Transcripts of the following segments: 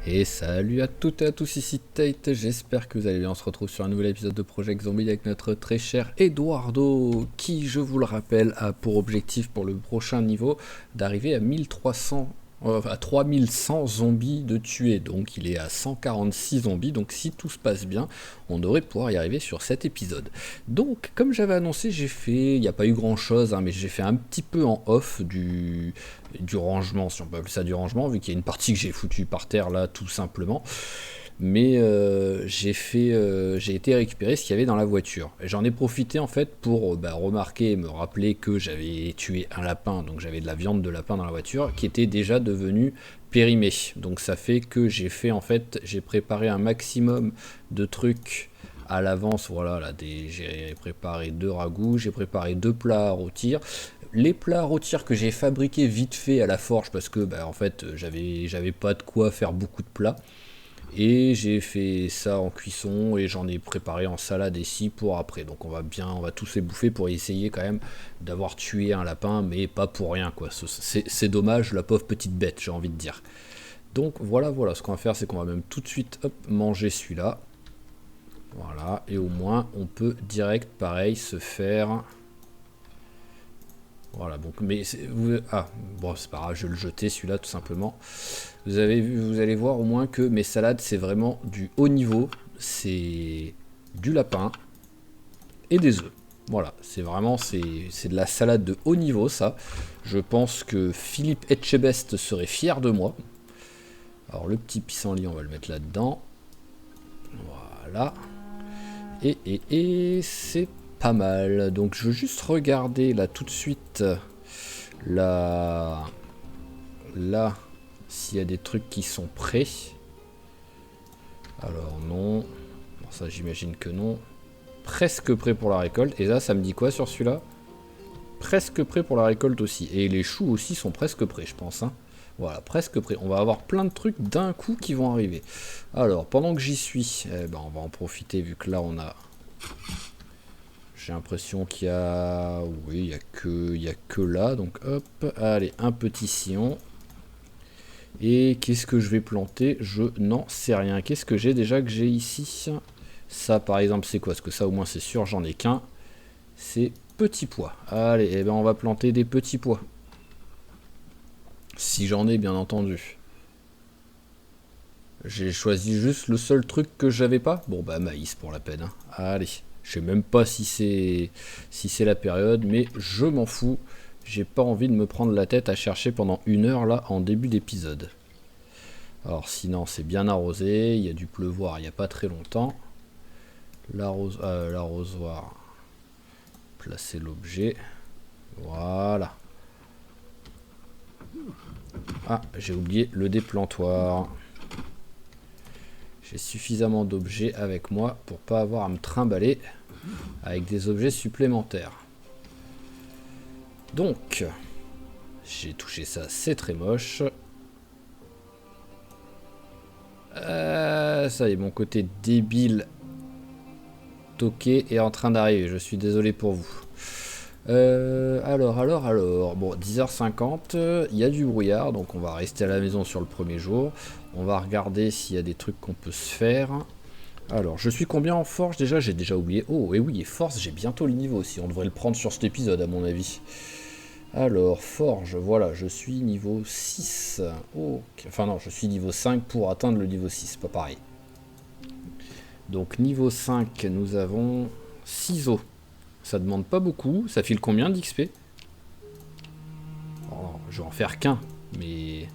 Et salut à toutes et à tous, ici Tate, j'espère que vous allez bien. On se retrouve sur un nouvel épisode de Project Zombie avec notre très cher Eduardo, qui, je vous le rappelle, a pour objectif pour le prochain niveau d'arriver à 3100 zombies de tuer. Donc il est à 146 zombies, donc si tout se passe bien, on devrait pouvoir y arriver sur cet épisode. Donc, comme j'avais annoncé, il n'y a pas eu grand chose, mais j'ai fait un petit peu en off du rangement, si on peut appeler ça du rangement, vu qu'il y a une partie que j'ai foutue par terre là, tout simplement. Mais j'ai été récupérer ce qu'il y avait dans la voiture. Et j'en ai profité en fait pour remarquer et me rappeler que j'avais tué un lapin, donc j'avais de la viande de lapin dans la voiture, qui était déjà devenue périmée. Donc ça fait que j'ai préparé un maximum de trucs à l'avance. Voilà, là, j'ai préparé 2 ragoûts, j'ai préparé 2 plats à rôtir. Les plats à rôtir que j'ai fabriqués vite fait à la forge parce que en fait j'avais pas de quoi faire beaucoup de plats. Et j'ai fait ça en cuisson et j'en ai préparé en salade ici pour après. Donc on va tous les bouffer pour essayer quand même d'avoir tué un lapin, mais pas pour rien quoi. C'est dommage, la pauvre petite bête, j'ai envie de dire. Donc voilà, ce qu'on va faire, c'est qu'on va même tout de suite manger celui-là. Voilà, et au moins on peut direct pareil se faire... Voilà, donc, bon, c'est pas grave, je vais le jeter celui-là tout simplement. Vous allez voir au moins que mes salades, c'est vraiment du haut niveau. C'est du lapin et des œufs. Voilà, c'est de la salade de haut niveau, ça. Je pense que Philippe Etchebest serait fier de moi. Alors, le petit pissenlit, on va le mettre là-dedans. Voilà. Et c'est pas mal. Donc je veux juste regarder là tout de suite là s'il y a des trucs qui sont prêts. Alors non. Bon, ça j'imagine que non. Presque prêt pour la récolte. Et là ça me dit quoi sur celui-là? Presque prêt pour la récolte aussi. Et les choux aussi sont presque prêts, je pense. Voilà, presque prêt. On va avoir plein de trucs d'un coup qui vont arriver. Alors, pendant que j'y suis, on va en profiter vu que là on a... J'ai l'impression qu'il y a... Oui, il y a que là. Donc hop, allez, un petit sillon. Et qu'est-ce que je vais planter? Je n'en sais rien. Qu'est-ce que j'ai déjà que j'ai ici? Ça par exemple c'est quoi? Parce que ça au moins c'est sûr, j'en ai qu'un. C'est petits pois. Allez, on va planter des petits pois. Si j'en ai bien entendu. J'ai choisi juste le seul truc que j'avais pas. Bon maïs pour la peine. Allez. Je sais même pas si c'est la période, mais je m'en fous. J'ai pas envie de me prendre la tête à chercher pendant 1 heure là en début d'épisode. Alors sinon c'est bien arrosé, il y a dû pleuvoir il n'y a pas très longtemps. L'arrosoir. Placer l'objet. Voilà. Ah, j'ai oublié le déplantoir. J'ai suffisamment d'objets avec moi pour pas avoir à me trimballer avec des objets supplémentaires. Donc, j'ai touché ça, c'est très moche. Ça y est, mon côté débile toqué est en train d'arriver. Je suis désolé pour vous. Alors. Bon, 10h50, il y a du brouillard, donc on va rester à la maison sur le premier jour. On va regarder s'il y a des trucs qu'on peut se faire. Alors, je suis combien en forge déjà? J'ai déjà oublié. Oh, et oui, et force, j'ai bientôt le niveau aussi. On devrait le prendre sur cet épisode, à mon avis. Alors, forge, voilà, je suis niveau 6. Oh, enfin non, je suis niveau 5 pour atteindre le niveau 6, pas pareil. Donc, niveau 5, nous avons ciseaux. Ça demande pas beaucoup. Ça file combien d'XP? Oh, je vais en faire qu'un, mais...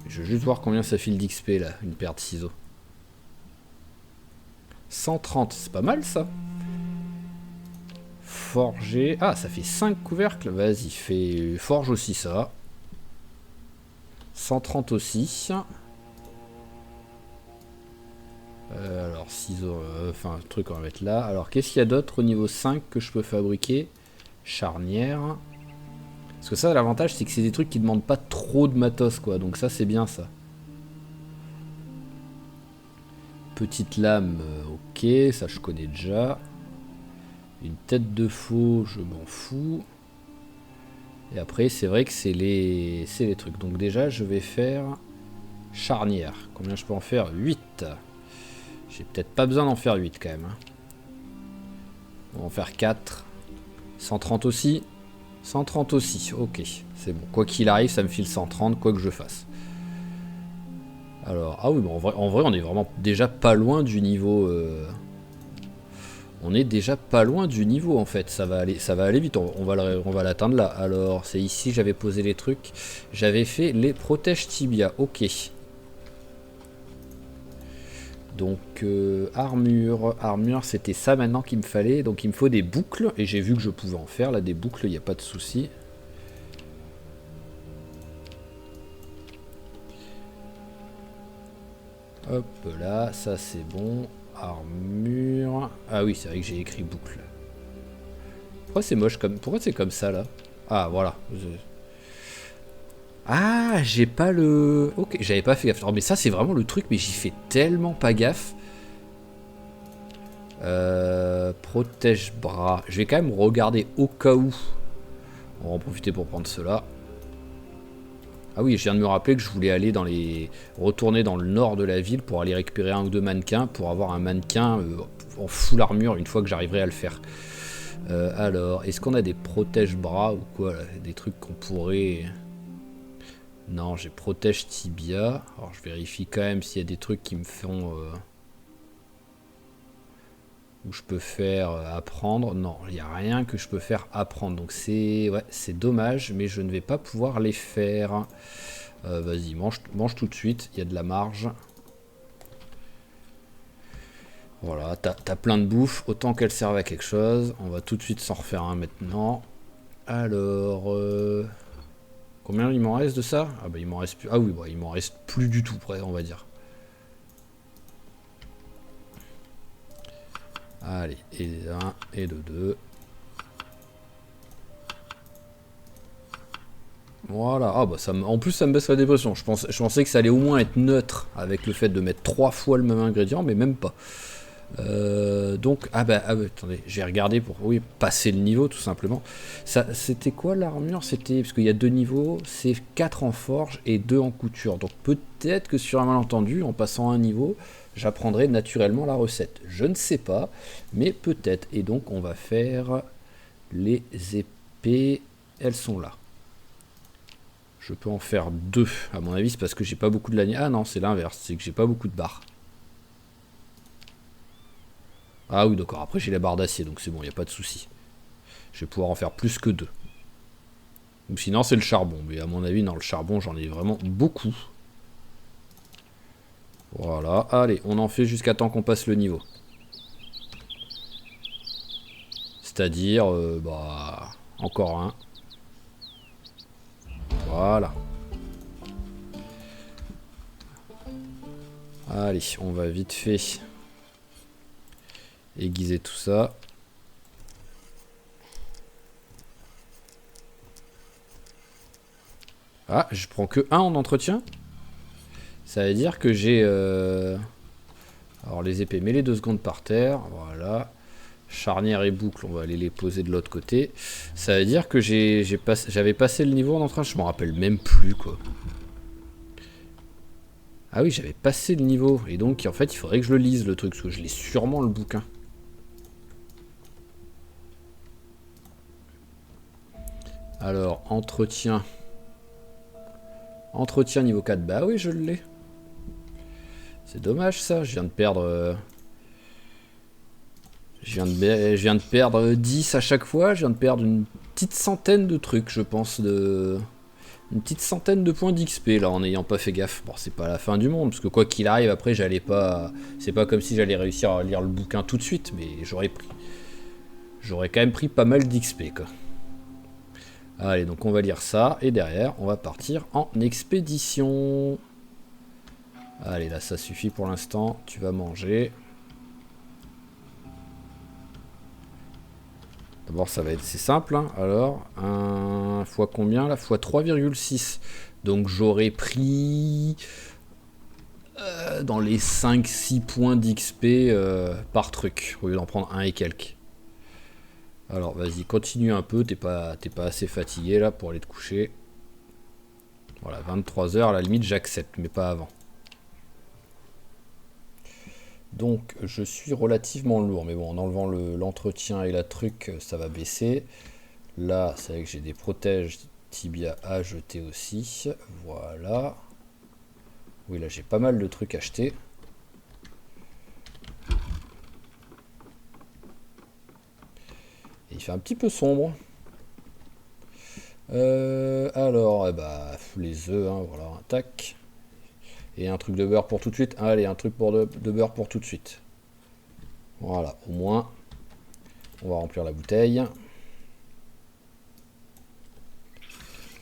Je veux juste voir combien ça file d'XP, là, une paire de ciseaux. 130, c'est pas mal, ça. Forger... Ah, ça fait 5 couvercles. Vas-y, fais forge aussi, ça. 130 aussi. Alors, ciseaux... Enfin, truc, on va mettre là. Alors, qu'est-ce qu'il y a d'autre au niveau 5 que je peux fabriquer? Charnière. Parce que ça, l'avantage, c'est que c'est des trucs qui demandent pas trop de matos, quoi. Donc ça, c'est bien, ça. Petite lame, ok, ça je connais déjà. Une tête de faux, je m'en fous. Et après, c'est vrai que c'est les trucs. Donc déjà, je vais faire charnière. Combien je peux en faire? 8. J'ai peut-être pas besoin d'en faire 8 quand même. On va en faire 4. 130 aussi. 130 aussi. Ok, c'est bon. Quoi qu'il arrive, ça me file 130, quoi que je fasse. Alors, ah oui, bon, en vrai, on est vraiment déjà pas loin du niveau... On est déjà pas loin du niveau en fait, ça va aller vite, on va l'atteindre là. Alors c'est ici que j'avais posé les trucs, j'avais fait les protèges tibia, ok. Donc armure c'était ça maintenant qu'il me fallait, donc il me faut des boucles, et j'ai vu que je pouvais en faire là, des boucles, il n'y a pas de souci. Hop là, ça c'est bon. Armure. Ah oui, c'est vrai que j'ai écrit boucle. Pourquoi c'est moche comme. Pourquoi c'est comme ça là? Ah voilà. Ah, j'ai pas le. Ok, j'avais pas fait gaffe. Non, mais ça c'est vraiment le truc, mais j'y fais tellement pas gaffe. Protège bras. Je vais quand même regarder au cas où. On va en profiter pour prendre cela. Ah oui, je viens de me rappeler que je voulais aller retourner dans le nord de la ville pour aller récupérer un ou deux mannequins pour avoir un mannequin en full armure une fois que j'arriverai à le faire. Alors, est-ce qu'on a des protège-bras ou quoi là? Des trucs qu'on pourrait... Non, j'ai protège tibia. Alors je vérifie quand même s'il y a des trucs qui me font... où je peux faire apprendre. Non, il n'y a rien que je peux faire apprendre. Donc c'est dommage, mais je ne vais pas pouvoir les faire. Vas-y, mange tout de suite, il y a de la marge. Voilà, t'as plein de bouffe, autant qu'elle serve à quelque chose. On va tout de suite s'en refaire un maintenant. Alors... combien il m'en reste de ça? Ah bah il m'en reste plus... Ah oui, bah, il m'en reste plus du tout près, on va dire. Allez, et de 1 et de 2. Voilà, ah bah en plus ça me baisse la dépression. Je pensais que ça allait au moins être neutre avec le fait de mettre 3 fois le même ingrédient, mais même pas. Donc, attendez, j'ai regardé pour passer le niveau tout simplement. C'était quoi l'armure? C'était, parce qu'il y a 2 niveaux, c'est 4 en forge et 2 en couture. Donc peut-être que sur un malentendu, en passant un niveau, j'apprendrai naturellement la recette. Je ne sais pas, mais peut-être. Et donc on va faire les épées, elles sont là. Je peux en faire 2, à mon avis, c'est parce que j'ai pas beaucoup de lanières. Ah non, c'est l'inverse, c'est que j'ai pas beaucoup de barres. Ah oui, d'accord, après j'ai la barre d'acier, donc c'est bon, il n'y a pas de souci. Je vais pouvoir en faire plus que 2. Ou sinon, c'est le charbon. Mais à mon avis, non, le charbon, j'en ai vraiment beaucoup. Voilà, allez, on en fait jusqu'à temps qu'on passe le niveau. C'est-à-dire, encore un. Voilà. Allez, on va vite fait aiguiser tout ça. Ah, je prends que 1 en entretien. Ça veut dire que j'ai... Alors les épées, mets les 2 secondes par terre. Voilà. Charnière et boucle, on va aller les poser de l'autre côté. Ça veut dire que j'avais passé le niveau en entraînement. Je m'en rappelle même plus, quoi. Ah oui, j'avais passé le niveau. Et donc, en fait, il faudrait que je le lise, le truc. Parce que je l'ai sûrement, le bouquin. Alors, entretien. Entretien niveau 4. Bah oui, je l'ai. C'est dommage, ça. Je viens de perdre... Je viens de perdre 10 à chaque fois. Je viens de perdre une petite centaine de trucs, je pense. Une petite centaine de points d'XP, là, en n'ayant pas fait gaffe. Bon, c'est pas la fin du monde. Parce que quoi qu'il arrive, après, j'allais pas... C'est pas comme si j'allais réussir à lire le bouquin tout de suite. Mais j'aurais quand même pris pas mal d'XP, quoi. Allez, donc on va lire ça. Et derrière, on va partir en expédition. Allez, là, ça suffit pour l'instant. Tu vas manger. D'abord, ça va être... C'est simple, hein. Alors, fois combien, là? Fois 3,6. Donc, j'aurais pris... dans les 5-6 points d'XP par truc, au lieu d'en prendre un et quelques. Alors vas-y, continue un peu, t'es pas assez fatigué là pour aller te coucher. Voilà, 23 heures, à la limite j'accepte, mais pas avant. Donc je suis relativement lourd, mais bon, en enlevant l'entretien et la truc, ça va baisser. Là, c'est vrai que j'ai des protèges tibia à jeter aussi. Voilà. Oui, là j'ai pas mal de trucs achetés. Et il fait un petit peu sombre. Alors, eh bah, les œufs, hein, voilà, tac. Et un truc de beurre pour tout de suite. Allez, un truc de beurre pour tout de suite. Voilà, au moins, on va remplir la bouteille.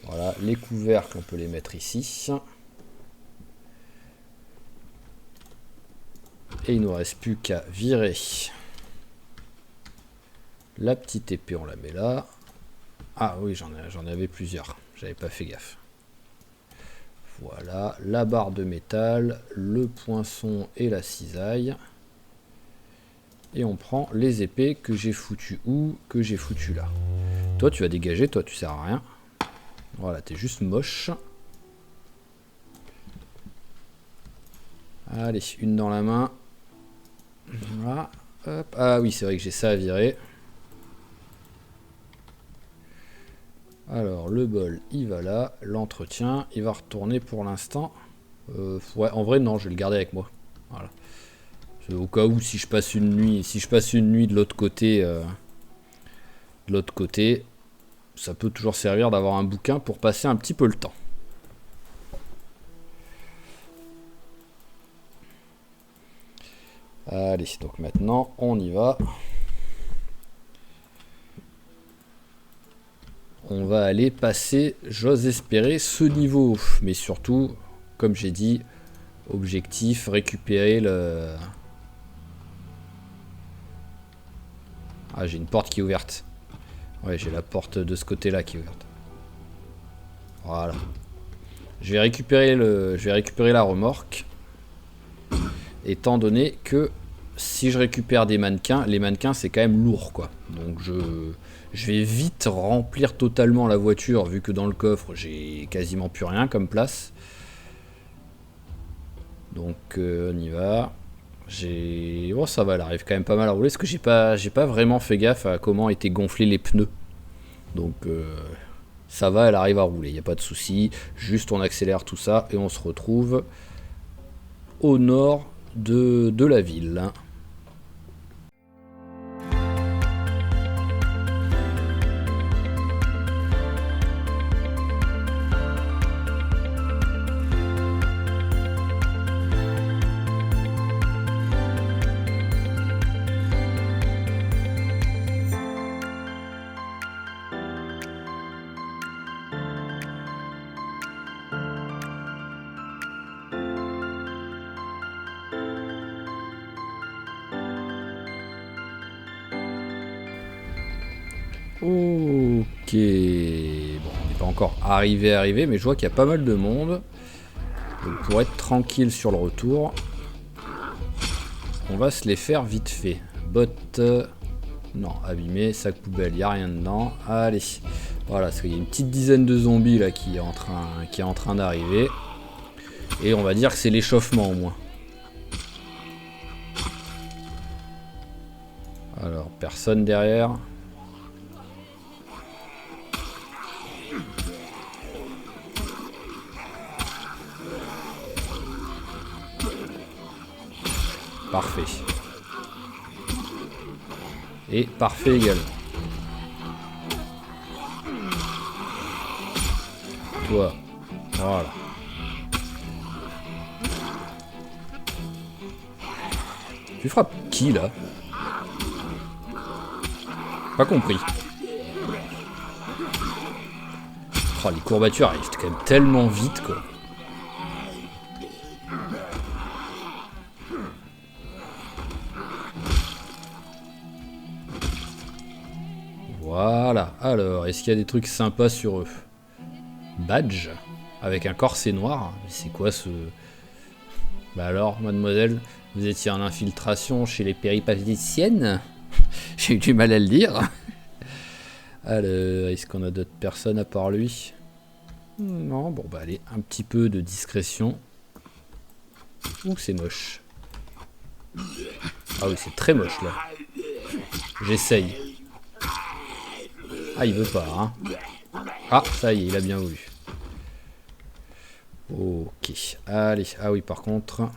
Voilà, les couvercles, on peut les mettre ici. Et il ne nous reste plus qu'à virer. La petite épée, on la met là. Ah oui, j'en avais plusieurs. J'avais pas fait gaffe. Voilà, la barre de métal, le poinçon et la cisaille. Et on prend les épées que j'ai foutues où? Que j'ai foutues là. Toi, tu vas dégager, toi, tu sers à rien. Voilà, t'es juste moche. Allez, une dans la main. Voilà. Hop. Ah oui, c'est vrai que j'ai ça à virer. Alors, le bol, il va là. L'entretien, il va retourner pour l'instant. Ouais, en vrai, non, je vais le garder avec moi. Voilà. Au cas où, si je passe une nuit de l'autre côté, ça peut toujours servir d'avoir un bouquin pour passer un petit peu le temps. Allez, donc maintenant, on y va. On va aller passer, j'ose espérer, ce niveau. Mais surtout, comme j'ai dit, objectif, récupérer le... Ah, j'ai une porte qui est ouverte. Ouais, j'ai la porte de ce côté-là qui est ouverte. Voilà. Je vais récupérer la remorque. Étant donné que si je récupère des mannequins, les mannequins c'est quand même lourd quoi. Donc je vais vite remplir totalement la voiture vu que dans le coffre j'ai quasiment plus rien comme place. Donc on y va. Oh ça va, elle arrive quand même pas mal à rouler parce que j'ai pas vraiment fait gaffe à comment étaient gonflés les pneus. Donc ça va, elle arrive à rouler, il n'y a pas de souci. Juste on accélère tout ça et on se retrouve au nord de la ville. Ok. Bon, on n'est pas encore arrivé, mais je vois qu'il y a pas mal de monde. Donc pour être tranquille sur le retour, on va se les faire vite fait. Bottes, non, abîmé, sac poubelle, il n'y a rien dedans. Allez, voilà, parce qu'il y a une petite dizaine de zombies là qui est en train d'arriver. Et on va dire que c'est l'échauffement au moins. Alors, personne derrière. Parfait. Et parfait également. Toi. Voilà. Tu frappes qui là? Pas compris. Oh, les courbatures arrivent quand même tellement vite quoi. Voilà. Alors, est-ce qu'il y a des trucs sympas sur eux? Badge avec un corset noir. C'est quoi ce... Bah alors, mademoiselle, vous étiez en infiltration chez les péripatéticiennes? J'ai eu du mal à le dire. Alors, est-ce qu'on a d'autres personnes à part lui? Non, bon bah allez, un petit peu de discrétion. Ouh, c'est moche. Ah oui, c'est très moche là. J'essaye. Ah, il veut pas, hein. Ah, ça y est, il a bien voulu. Ok, allez. Ah oui, par contre,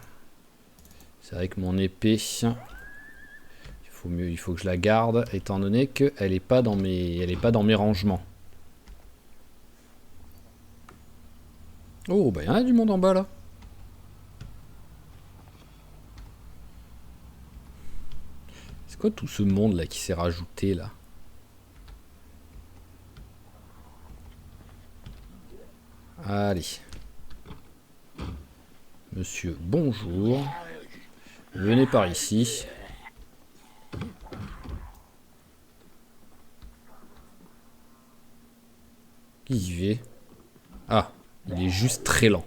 c'est vrai que mon épée, il faut que je la garde, étant donné qu'elle n'est pas dans mes rangements. Oh, bah il y en a du monde en bas là. C'est quoi tout ce monde là qui s'est rajouté là? Allez. Monsieur, bonjour. Venez par ici. Qui y va? Ah, il est juste très lent.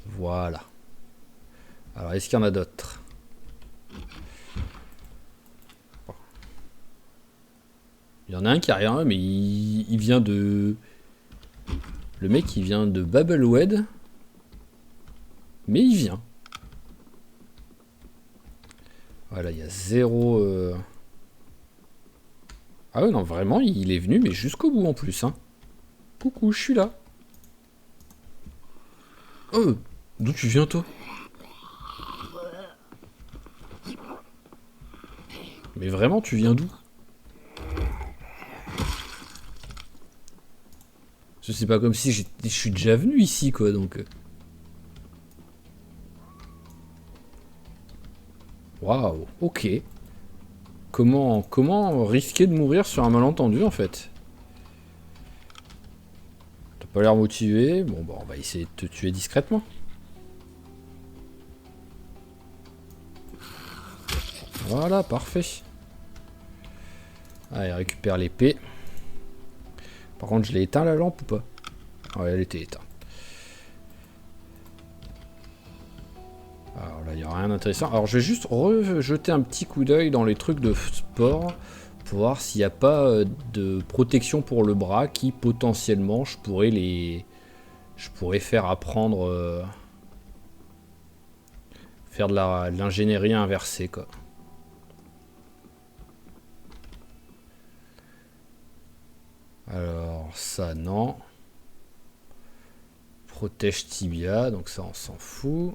Voilà. Alors, est-ce qu'il y en a d'autres? Il y en a un qui a rien, mais il vient de... Le mec, il vient de Babelwed. Mais il vient. Voilà, il y a zéro... Ah ouais, non, vraiment, il est venu, mais jusqu'au bout en plus. Hein. Coucou, je suis là. Oh, d'où tu viens, toi? Mais vraiment, tu viens d'où? C'est pas comme si je suis déjà venu ici, quoi, donc... Waouh, ok. Comment risquer de mourir sur un malentendu, en fait? T'as pas l'air motivé. Bon, bah, on va essayer de te tuer discrètement. Voilà, parfait. Allez, récupère l'épée. Par contre, je l'ai éteint la lampe ou pas? Ouais, elle était éteinte. Alors là, il n'y a rien d'intéressant. Alors, je vais juste rejeter un petit coup d'œil dans les trucs de sport pour voir s'il n'y a pas de protection pour le bras qui, potentiellement, je pourrais faire apprendre... faire de l'ingénierie inversée, quoi. Alors, ça, non. Protège tibia, donc ça, on s'en fout.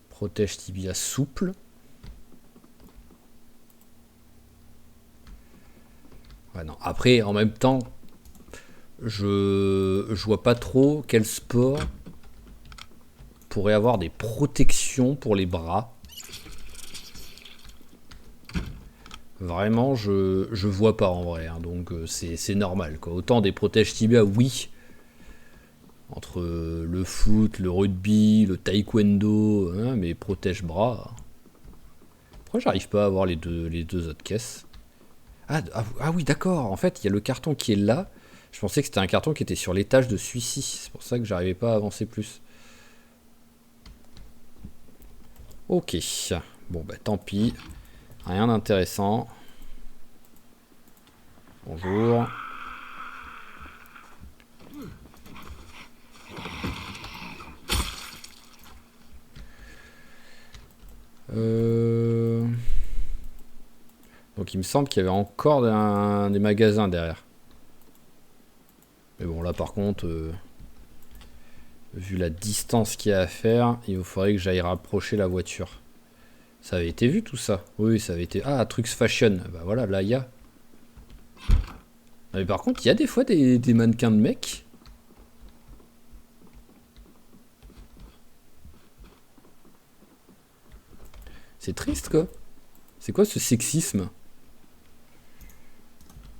Protège tibia souple. Ouais, non. Après, en même temps, je vois pas trop quel sport pourrait avoir des protections pour les bras. Vraiment, je vois pas en vrai, hein, donc c'est normal, quoi. Autant des protèges tibia, oui. Entre le foot, le rugby, le taekwondo, hein, mais protège bras. Pourquoi j'arrive pas à avoir les deux autres caisses? Ah oui, d'accord. En fait, il y a le carton qui est là. Je pensais que c'était un carton qui était sur l'étage de celui-ci. C'est pour ça que j'arrivais pas à avancer plus. Ok. Bon, bah tant pis. Rien d'intéressant. Bonjour. Donc il me semble qu'il y avait encore des magasins derrière. Mais bon, là par contre, vu la distance qu'il y a à faire, il faudrait que j'aille rapprocher la voiture. Ça avait été vu tout ça? Oui, ça avait été... Ah, Trux Fashion. Bah voilà, là il y a. Mais par contre, il y a des fois des mannequins de mecs. C'est triste, quoi. C'est quoi ce sexisme?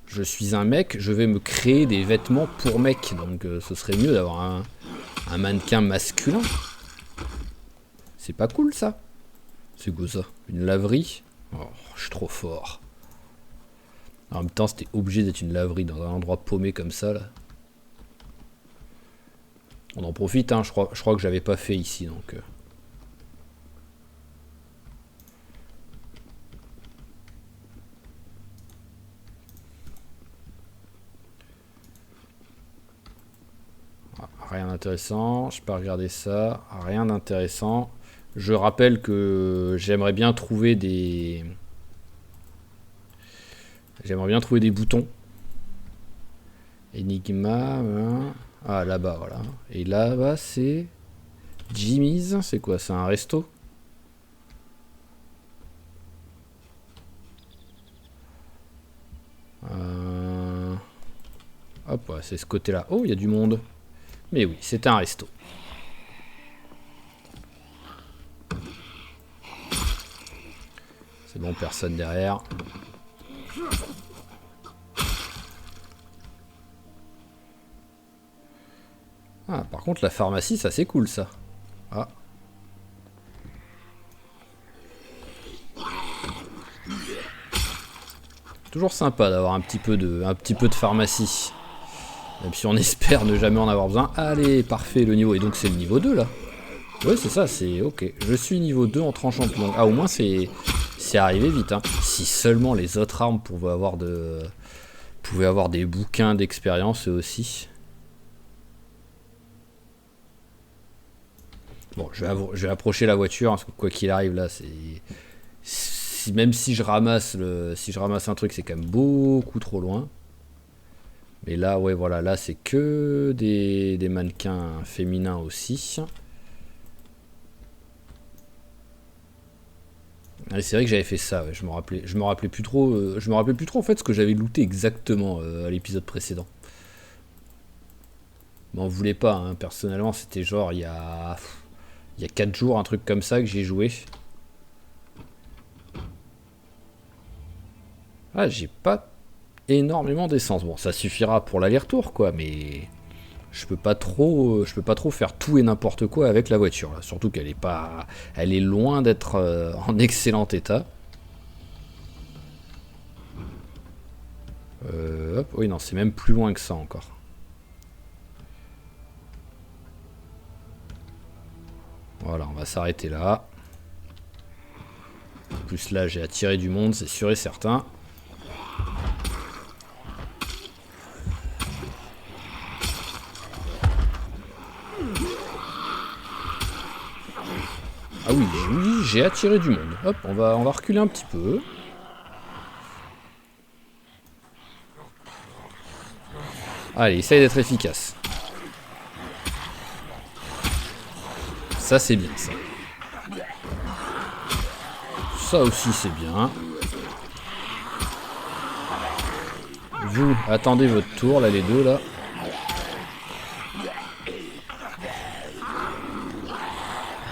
Je suis un mec, je vais me créer des vêtements pour mec. Donc ce serait mieux d'avoir un mannequin masculin. C'est pas cool, ça. C'est quoi ça? Une laverie? Oh, je suis trop fort. En même temps, c'était obligé d'être une laverie dans un endroit paumé comme ça, là. On en profite, hein. Je crois que j'avais pas fait ici, donc... Rien d'intéressant. Je peux regarder ça. Rien d'intéressant. Je rappelle que j'aimerais bien trouver des... J'aimerais bien trouver des boutons. Enigma. Hein. Ah, là-bas, voilà. Et là-bas, c'est... Jimmy's. C'est quoi? C'est un resto? Hop, ouais, c'est ce côté-là. Oh, il y a du monde. Mais oui, c'est un resto. C'est bon, personne derrière. Ah, par contre, la pharmacie, ça c'est cool, ça. Ah. Toujours sympa d'avoir un petit peu de pharmacie. Même si on espère ne jamais en avoir besoin. Allez, parfait, le niveau. Et donc c'est le niveau 2 là. Ouais, c'est ça, c'est ok. Je suis niveau 2 en tranchant de longue. Ah, au moins c'est arrivé vite. Hein. Si seulement les autres armes pouvaient avoir des bouquins d'expérience eux aussi. Bon, je vais approcher la voiture, hein, parce que quoi qu'il arrive là, même si je ramasse un truc, c'est quand même beaucoup trop loin. Mais là, ouais, voilà, là c'est que des mannequins féminins aussi. Et c'est vrai que j'avais fait ça, ouais, je me rappelais plus trop en fait ce que j'avais looté exactement à l'épisode précédent. M'en voulais pas, hein, personnellement, c'était genre il y a 4 jours, un truc comme ça que j'ai joué. Ah, j'ai pas énormément d'essence. Bon, ça suffira pour l'aller-retour, quoi, mais je peux pas trop faire tout et n'importe quoi avec la voiture, là. Surtout qu'elle est loin d'être en excellent état. Hop, oui, non, c'est même plus loin que ça encore. Voilà, on va s'arrêter là. En plus là, j'ai attiré du monde, c'est sûr et certain. Ah oui, oui, j'ai attiré du monde. Hop, on va reculer un petit peu. Allez, essaye d'être efficace. Ça, c'est bien, ça. Ça aussi, c'est bien. Vous, attendez votre tour, là, les deux, là.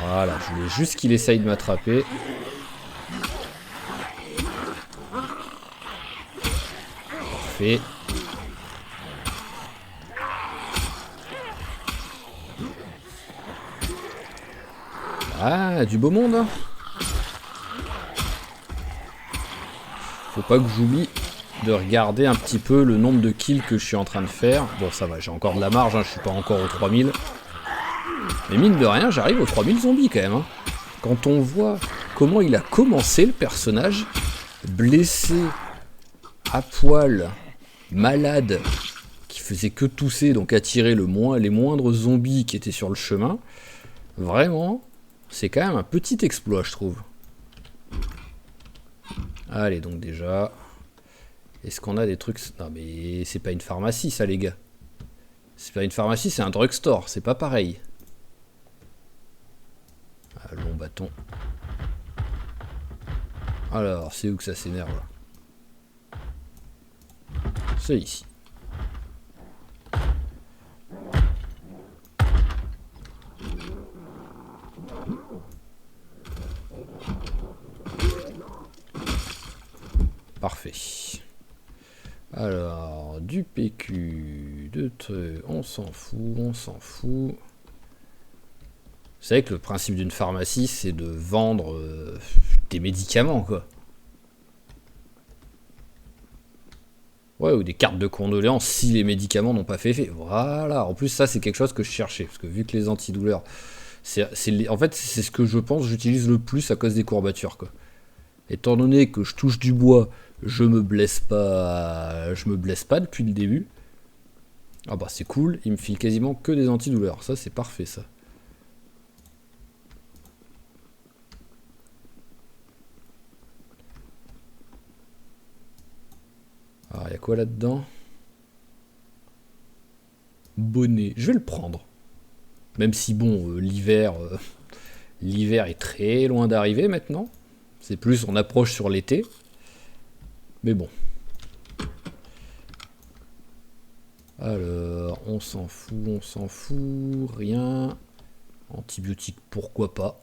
Voilà, je voulais juste qu'il essaye de m'attraper. Parfait. Ah, du beau monde, hein. Faut pas que j'oublie de regarder un petit peu le nombre de kills que je suis en train de faire. Bon, ça va, j'ai encore de la marge, hein, je suis pas encore aux 3000. Mais mine de rien, j'arrive aux 3000 zombies quand même. Hein. Quand on voit comment il a commencé le personnage, blessé, à poil, malade, qui faisait que tousser, donc attirer les moindres zombies qui étaient sur le chemin, vraiment, c'est quand même un petit exploit, je trouve. Allez, donc déjà... Est-ce qu'on a des trucs... Non mais c'est pas une pharmacie ça les gars. C'est pas une pharmacie, c'est un drugstore, c'est pas pareil. Ah, long bâton. Alors, c'est où que ça s'énerve là? C'est ici. Parfait. Alors, du PQ, de trucs, on s'en fout, on s'en fout. Vous savez que le principe d'une pharmacie, c'est de vendre des médicaments, quoi. Ouais, ou des cartes de condoléances si les médicaments n'ont pas fait effet. Voilà. En plus, ça, c'est quelque chose que je cherchais. Parce que vu que les antidouleurs, en fait, c'est ce que je pense j'utilise le plus à cause des courbatures, quoi. Étant donné que je touche du bois, je me blesse pas depuis le début. Ah bah c'est cool, il me file quasiment que des antidouleurs. Ça c'est parfait ça. Ah, y a quoi là-dedans? Bonnet, je vais le prendre. Même si bon, l'hiver est très loin d'arriver maintenant. C'est plus on approche sur l'été. Mais bon. Alors, on s'en fout, rien. Antibiotiques, pourquoi pas.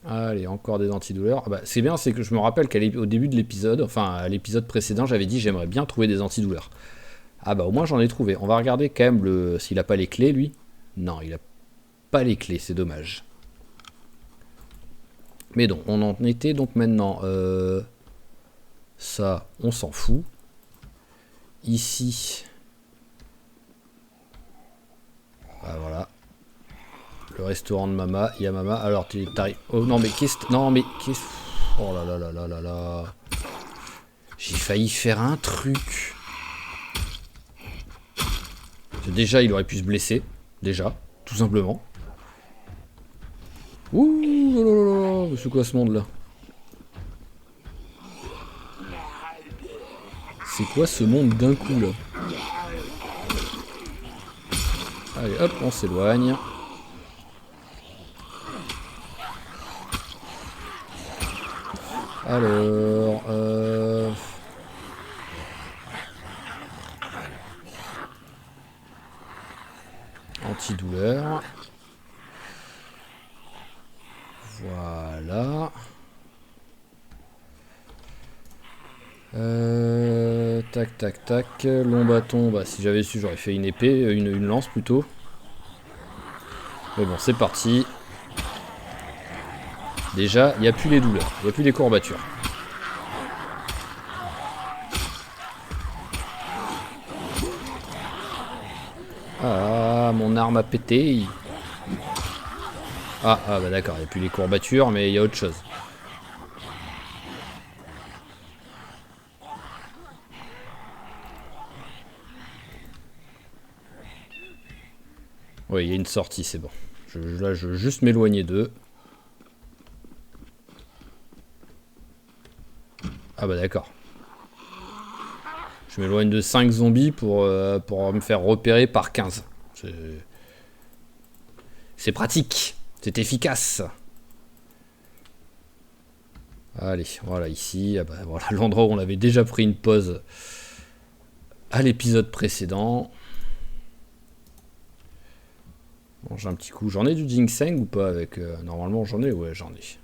Allez, encore des antidouleurs. Ah bah, c'est bien, c'est que je me rappelle qu'au début de l'épisode, enfin à l'épisode précédent, j'avais dit j'aimerais bien trouver des antidouleurs. Ah bah au moins j'en ai trouvé. On va regarder quand même s'il a pas les clés lui. Non, il a pas les clés, c'est dommage. Mais donc, on en était donc maintenant. Ça, on s'en fout. Ici. Ah voilà. Le restaurant de Mama. Il y a Mama. Alors, t'arrives. Oh non, mais qu'est-ce. Non, mais qu'est-ce. Oh là là là là là là. J'ai failli faire un truc. Déjà, il aurait pu se blesser. Déjà, tout simplement. Ouh là là là là. C'est quoi ce monde-là? C'est quoi ce monde d'un coup là? Allez hop, on s'éloigne. Alors, antidouleur. Voilà. Tac tac tac. Long bâton, bah si j'avais su j'aurais fait une épée, une lance plutôt. Mais bon, c'est parti. Déjà, il n'y a plus les douleurs, il n'y a plus les courbatures. Ah, mon arme a pété. Ah bah d'accord, il n'y a plus les courbatures, mais il y a autre chose. Oui, il y a une sortie, c'est bon. Là, je veux juste m'éloigner d'eux. Ah bah d'accord. Je m'éloigne de 5 zombies pour me faire repérer par 15. C'est pratique. C'est efficace. Allez, voilà, ici. Ah bah, voilà l'endroit où on avait déjà pris une pause à l'épisode précédent. Mange un petit coup. J'en ai du ginseng ou pas avec normalement j'en ai, ouais j'en ai.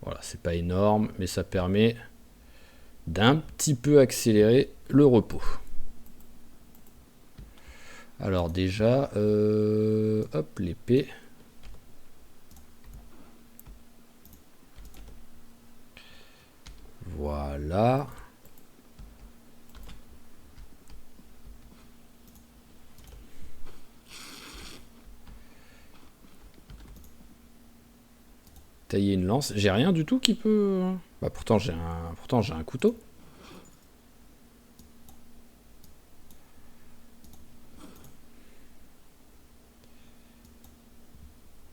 Voilà, c'est pas énorme, mais ça permet d'un petit peu accélérer le repos. Alors déjà, hop, l'épée. Voilà. Tailler une lance. J'ai rien du tout qui peut. Bah pourtant j'ai un couteau.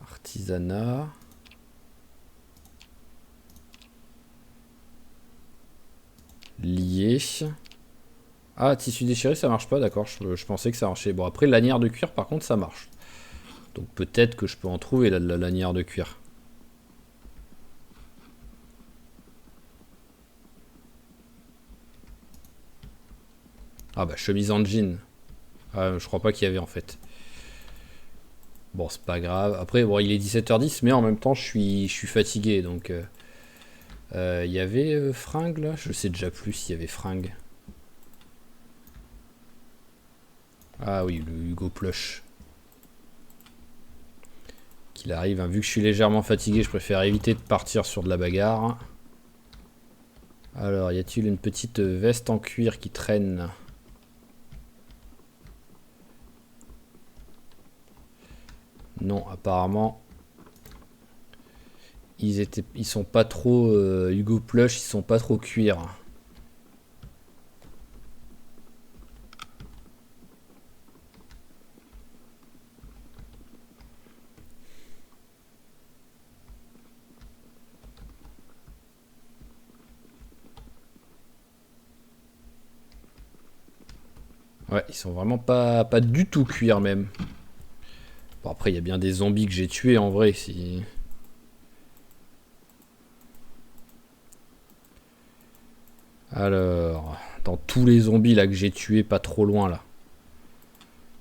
Artisanat. Lié. Ah, tissu déchiré, ça marche pas, d'accord. Je pensais que ça marchait. Bon, après, lanière de cuir, par contre, ça marche. Donc peut-être que je peux en trouver la lanière de cuir. Ah bah, chemise en jean. Ah, je crois pas qu'il y avait en fait. Bon, c'est pas grave. Après, bon, il est 17h10, mais en même temps, je suis fatigué. Donc, il y avait fringue là. Je sais déjà plus s'il y avait fringue. Ah oui, le Hugo Plush. Qu'il arrive, hein. Vu que je suis légèrement fatigué, je préfère éviter de partir sur de la bagarre. Alors, y a-t-il une petite veste en cuir qui traîne? non, apparemment, ils sont pas trop... Hugo Plush, ils sont pas trop cuir. Ouais, ils sont vraiment pas du tout cuir même. Bon, après, il y a bien des zombies que j'ai tués en vrai. Si... Alors, dans tous les zombies là que j'ai tués pas trop loin là.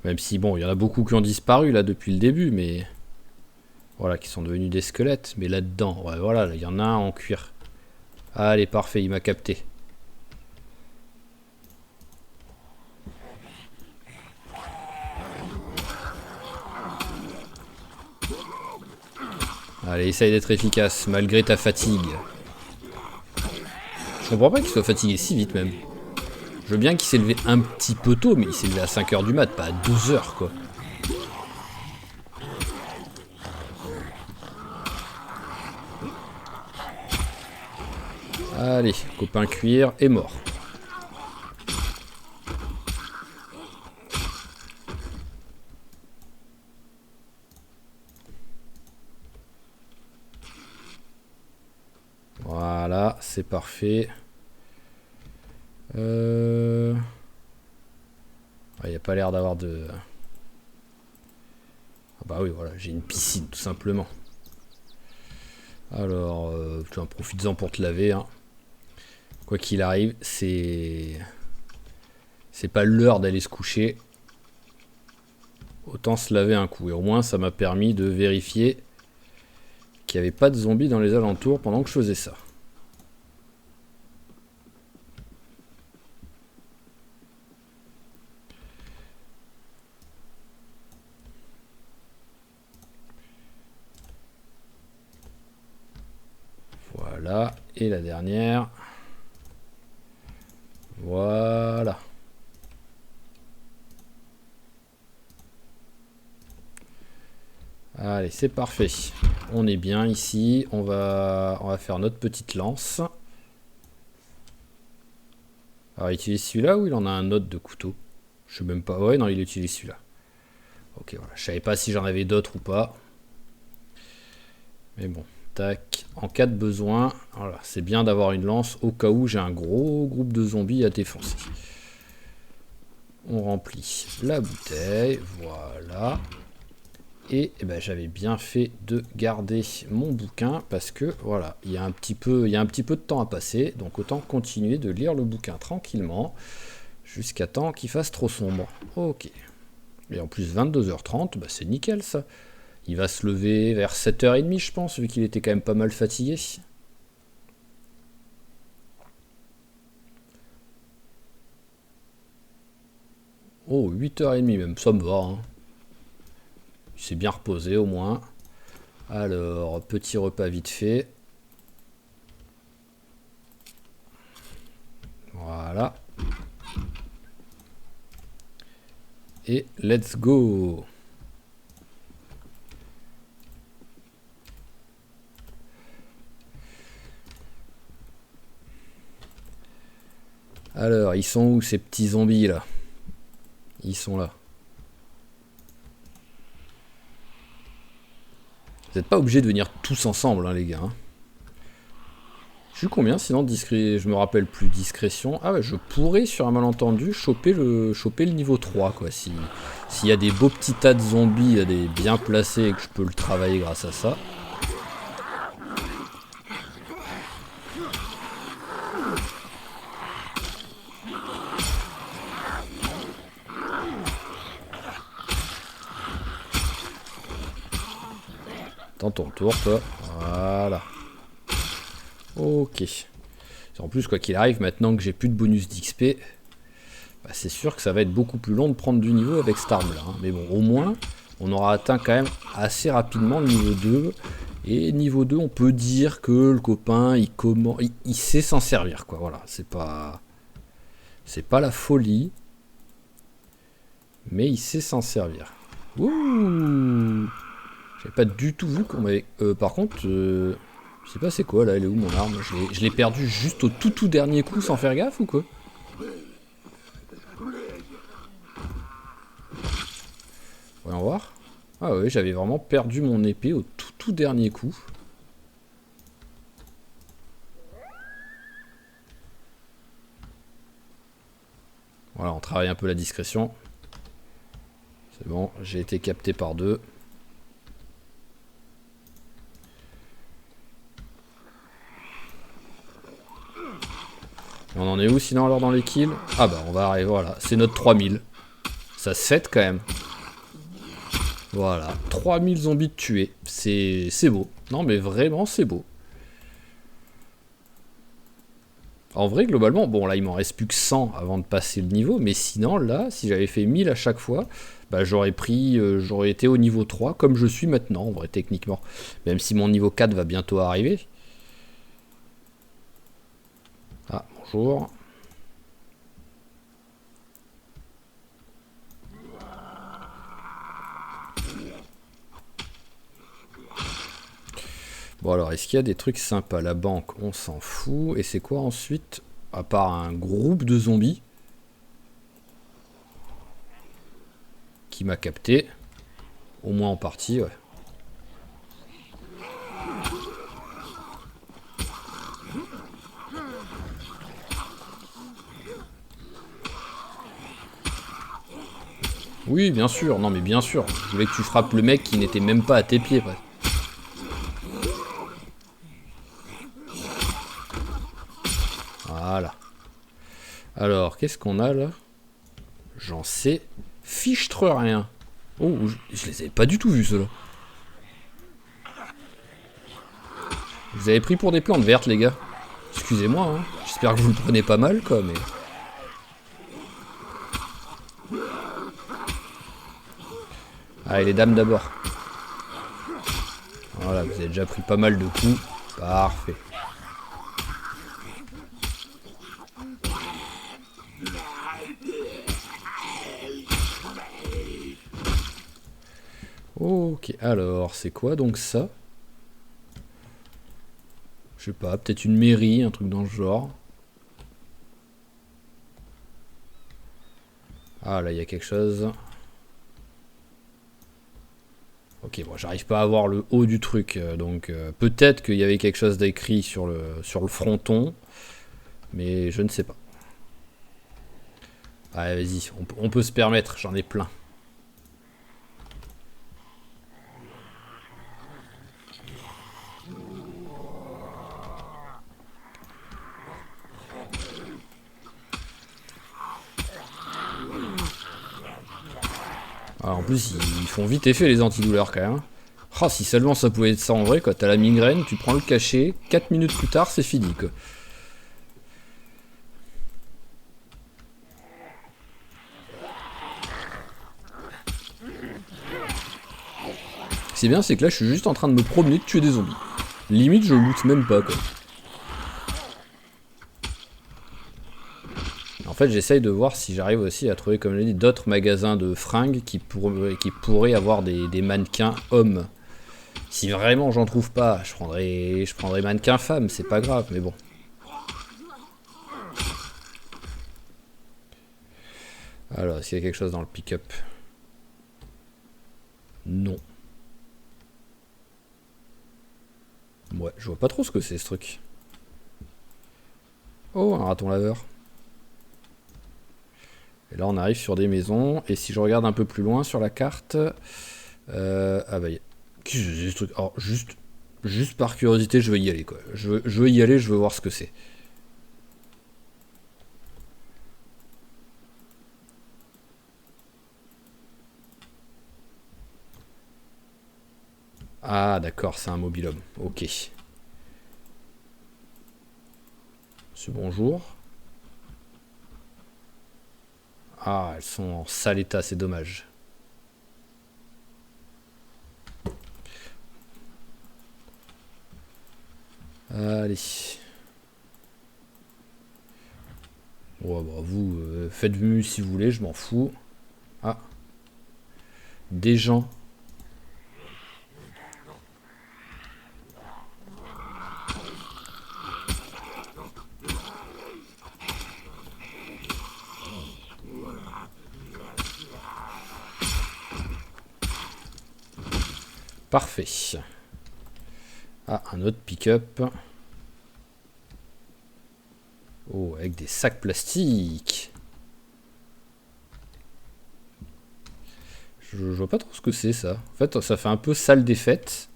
Même si, bon, il y en a beaucoup qui ont disparu là depuis le début, mais... Voilà, qui sont devenus des squelettes. Mais là-dedans, ouais, voilà, il y en a un en cuir. Allez, parfait, il m'a capté. Allez, essaye d'être efficace, malgré ta fatigue. Je comprends pas qu'il soit fatigué si vite même. Je veux bien qu'il s'est levé un petit peu tôt, mais il s'est levé à 5h du mat, pas à 12h quoi. Allez, copain cuir est mort. Voilà, c'est parfait. Il n'y a pas l'air d'avoir de... Ah bah oui, voilà, j'ai une piscine tout simplement. Alors, tiens, profites-en pour te laver. Hein. Quoi qu'il arrive, c'est pas l'heure d'aller se coucher. Autant se laver un coup. Et au moins, ça m'a permis de vérifier qu'il n'y avait pas de zombies dans les alentours pendant que je faisais ça. Voilà. Et la dernière. Voilà. Allez, c'est parfait. On est bien ici. On va faire notre petite lance. Alors, il utilise celui-là ou il en a un autre de couteau? Je sais même pas. Ouais, non, il utilise celui-là. Ok, voilà. Je savais pas si j'en avais d'autres ou pas. Mais bon, tac. En cas de besoin, voilà, c'est bien d'avoir une lance au cas où j'ai un gros groupe de zombies à défoncer. On remplit la bouteille. Voilà. Et, ben, j'avais bien fait de garder mon bouquin parce que voilà, il y a un petit peu de temps à passer, donc autant continuer de lire le bouquin tranquillement jusqu'à temps qu'il fasse trop sombre. Ok. Et en plus 22h30, bah c'est nickel ça. Il va se lever vers 7h30 je pense, vu qu'il était quand même pas mal fatigué. Oh, 8h30 même, ça me va. Hein. Il s'est bien reposé au moins. Alors, petit repas vite fait. Voilà. Et let's go. Alors, ils sont où ces petits zombies là? Ils sont là. Vous n'êtes pas obligés de venir tous ensemble, hein, les gars. Hein. Je suis combien sinon discret... Je me rappelle plus. Discrétion. Ah ouais, je pourrais sur un malentendu choper le niveau 3 quoi. S'il y a des beaux petits tas de zombies des bien placés et que je peux le travailler grâce à ça. Dans ton tour toi. Voilà. Ok. En plus quoi qu'il arrive, maintenant que j'ai plus de bonus d'XP, bah, c'est sûr que ça va être beaucoup plus long de prendre du niveau avec cette arme là. Hein. Mais bon, au moins, on aura atteint quand même assez rapidement le niveau 2. Et niveau 2, on peut dire que le copain, il sait s'en servir, quoi. Voilà, c'est pas la folie, mais il sait s'en servir. Ouh. J'avais pas du tout vu qu'on m'avait... par contre, je sais pas c'est quoi là, elle est où mon arme? Je l'ai perdue juste au tout dernier coup sans faire gaffe ou quoi? Voyons voir. Ah ouais, j'avais vraiment perdu mon épée au tout dernier coup. Voilà, on travaille un peu la discrétion. C'est bon, j'ai été capté par deux. Et on en est où sinon alors dans les kills? Ah bah on va arriver, voilà, c'est notre 3000. Ça se fête quand même. Voilà, 3000 zombies de tués. C'est beau. Non mais vraiment c'est beau. En vrai, globalement, bon là il m'en reste plus que 100 avant de passer le niveau, mais sinon là, si j'avais fait 1000 à chaque fois, bah j'aurais j'aurais été au niveau 3 comme je suis maintenant, en vrai, techniquement. Même si mon niveau 4 va bientôt arriver. Ah, bonjour. Bon alors, est-ce qu'il y a des trucs sympas? La banque, on s'en fout. Et c'est quoi ensuite? À part un groupe de zombies qui m'a capté. Au moins en partie, ouais. Oui, bien sûr, non mais bien sûr. Je voulais que tu frappes le mec qui n'était même pas à tes pieds, presque. Voilà. Alors, qu'est-ce qu'on a là? J'en sais fichtre rien. Oh, je les avais pas du tout vus ceux-là. Vous avez pris pour des plantes vertes, les gars. Excusez-moi, hein. J'espère que vous le prenez pas mal, quoi, mais... Allez, les dames d'abord. Voilà, vous avez déjà pris pas mal de coups. Parfait. Ok, alors, c'est quoi donc ça? Je sais pas, peut-être une mairie, un truc dans le genre. Ah, là, il y a quelque chose. Ok, bon, j'arrive pas à voir le haut du truc, donc peut-être qu'il y avait quelque chose d'écrit sur le fronton, mais je ne sais pas. Allez, vas-y, on peut se permettre, j'en ai plein. Ah, en plus, ils font vite effet les antidouleurs quand même. Oh, si seulement ça pouvait être ça en vrai, quoi. T'as la migraine, tu prends le cachet, 4 minutes plus tard, c'est fini, quoi. C'est bien, c'est que là, je suis juste en train de me promener, de tuer des zombies. Limite, je loot même pas, quoi. En fait, j'essaye de voir si j'arrive aussi à trouver, comme je l'ai dit, d'autres magasins de fringues qui pourraient avoir des mannequins hommes. Si vraiment j'en trouve pas, je prendrai mannequin femme, c'est pas grave, mais bon. Alors, est-ce qu'il y a quelque chose dans le pick-up? Non. Ouais, je vois pas trop ce que c'est ce truc. Oh, un raton laveur. Et là, on arrive sur des maisons. Et si je regarde un peu plus loin sur la carte... ah bah, qu'est-ce que c'est ce truc? Alors, juste par curiosité, je veux y aller, quoi. Je veux y aller, je veux voir ce que c'est. Ah, d'accord, c'est un mobil-homme. Ok. Ce bonjour. Ah, elles sont en sale état, c'est dommage. Allez. Ouais, bah vous, faites mu si vous voulez, je m'en fous. Ah. Des gens. parfait. Ah, un autre pick-up. Oh, avec des sacs plastiques. Je vois pas trop ce que c'est ça. En fait, ça fait un peu salle des fêtes.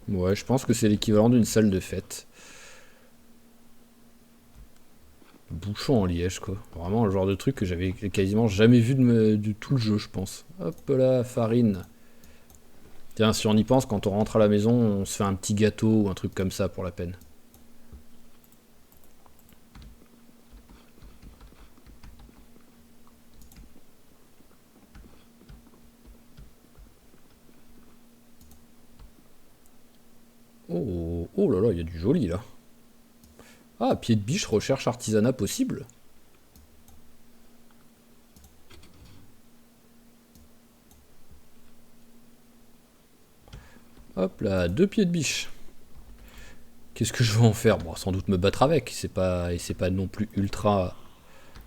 Ouais, je pense que c'est l'équivalent d'une salle de fête. Bouchon en liège, quoi. Vraiment le genre de truc que j'avais quasiment jamais vu de tout le jeu, je pense. Hop là, farine. Tiens, si on y pense, quand on rentre à la maison, on se fait un petit gâteau ou un truc comme ça pour la peine. Oh, oh là là, il y a du joli là. Ah, pied de biche, recherche artisanat possible. Hop là, 2 pieds de biche. Qu'est-ce que je vais en faire? Bon, sans doute me battre avec. C'est pas non plus ultra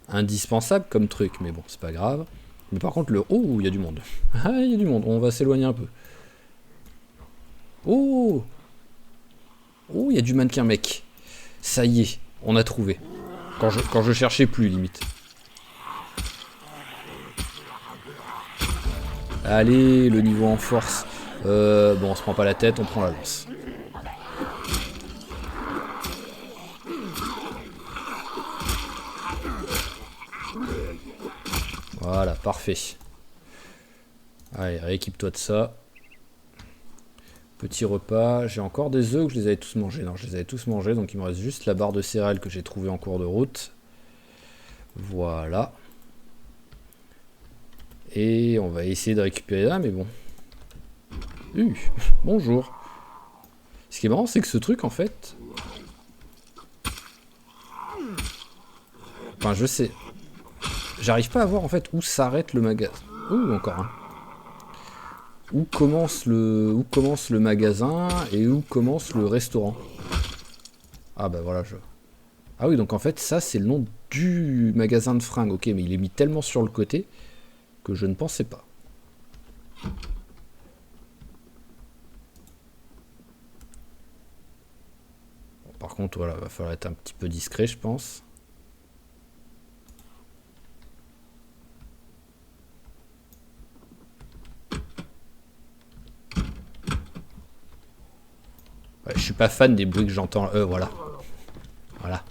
indispensable comme truc, mais bon, c'est pas grave. Mais par contre, oh, il y a du monde. Ah, il y a du monde. On va s'éloigner un peu. Oh, oh, il y a du mannequin, mec. Ça y est, on a trouvé. Quand je cherchais plus, limite. Allez, le niveau en force. Bon, on se prend pas la tête, on prend la lance. Voilà, parfait. Allez, rééquipe-toi de ça. Petit repas. J'ai encore des œufs ou je les avais tous mangés? Non, je les avais tous mangés, donc il me reste juste la barre de céréales que j'ai trouvée en cours de route. Voilà. Et on va essayer de récupérer là, mais bon. Bonjour. Ce qui est marrant, c'est que ce truc, en fait... Enfin, je sais. J'arrive pas à voir, en fait, où s'arrête le magasin. Ouh, encore un. Où commence le magasin et où commence le restaurant. Ah bah voilà, Ah oui, donc en fait, ça, c'est le nom du magasin de fringues. Ok, mais il est mis tellement sur le côté que je ne pensais pas. Bon, par contre, voilà, va falloir être un petit peu discret, je pense. Ouais, je suis pas fan des bruits que j'entends. Voilà. Voilà.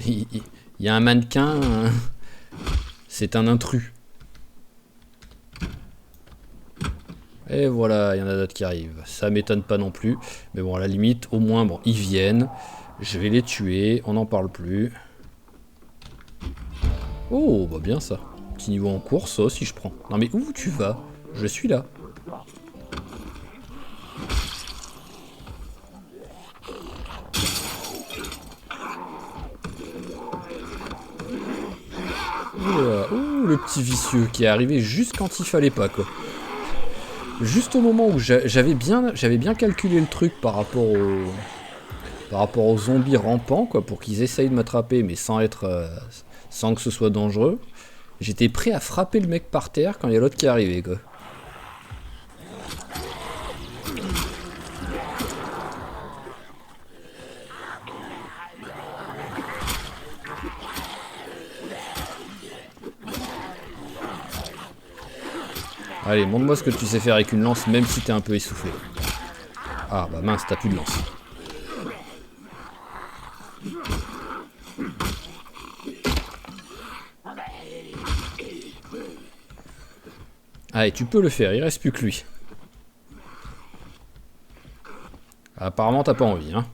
Il y a un mannequin. C'est un intrus. Et voilà, il y en a d'autres qui arrivent. Ça m'étonne pas non plus. Mais bon, à la limite, au moins, bon, ils viennent. Je vais les tuer. On n'en parle plus. Oh, bah bien ça. Petit niveau en course, ça aussi je prends. Non mais où tu vas? Je suis là. Oula, ouh, le petit vicieux qui est arrivé juste quand il fallait pas, quoi. Juste au moment où j'avais bien calculé le truc par rapport aux zombies rampants, quoi, pour qu'ils essayent de m'attraper, mais sans que ce soit dangereux. J'étais prêt à frapper le mec par terre quand il y a l'autre qui est arrivé, quoi. Allez, montre-moi ce que tu sais faire avec une lance, même si t'es un peu essoufflé. Ah, bah mince, t'as plus de lance. Allez, tu peux le faire, il reste plus que lui. Apparemment, t'as pas envie, hein.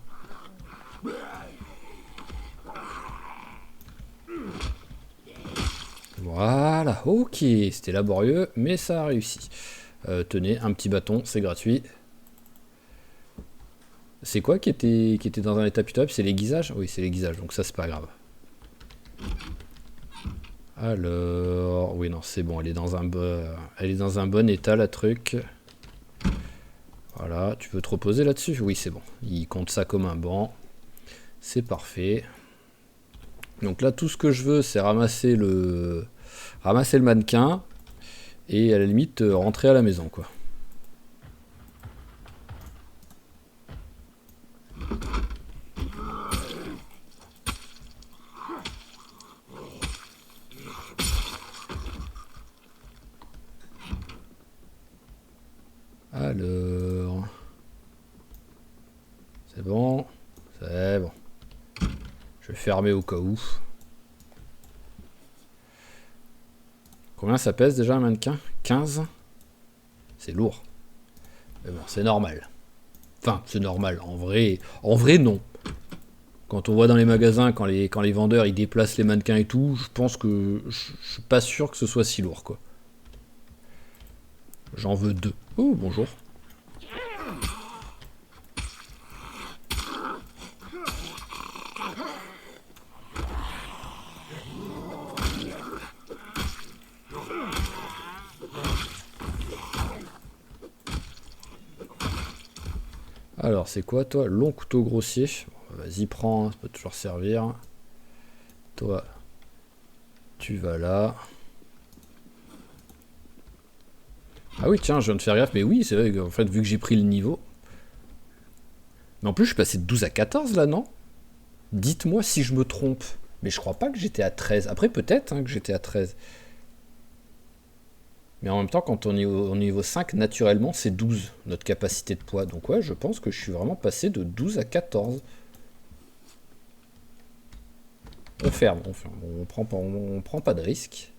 Voilà, ok, c'était laborieux, mais ça a réussi. Tenez, un petit bâton, c'est gratuit. C'est quoi qui était dans un état pitoyable? C'est l'aiguisage? Oui, c'est l'aiguisage, donc ça c'est pas grave. Alors... Oui, non, c'est bon, elle est dans un bon état, la truc. Voilà, tu peux te reposer là-dessus? Oui, c'est bon. Il compte ça comme un banc. C'est parfait. Donc là, tout ce que je veux, c'est ramasser le mannequin et à la limite rentrer à la maison, quoi. Alors, c'est bon, c'est bon. Je vais fermer au cas où. Combien ça pèse déjà un mannequin? 15? C'est lourd. Mais bon, c'est normal. Enfin, c'est normal. En vrai, non. Quand on voit dans les magasins, quand les vendeurs ils déplacent les mannequins et tout, je pense que je suis pas sûr que ce soit si lourd, quoi. J'en veux 2. Oh, bonjour. Alors, c'est quoi, toi? Long couteau grossier. Bon, vas-y, prends, ça peut toujours servir. Toi, tu vas là. Ah oui, tiens, je viens de faire gaffe, mais oui, c'est vrai qu'en fait, vu que j'ai pris le niveau. Mais en plus, je suis passé de 12 à 14 là, non? Dites-moi si je me trompe. Mais je crois pas que j'étais à 13. Après, peut-être hein, que j'étais à 13. Mais en même temps, quand on est au niveau 5, naturellement, c'est 12, notre capacité de poids. Donc ouais, je pense que je suis vraiment passé de 12 à 14. On ferme. On prend pas de risque.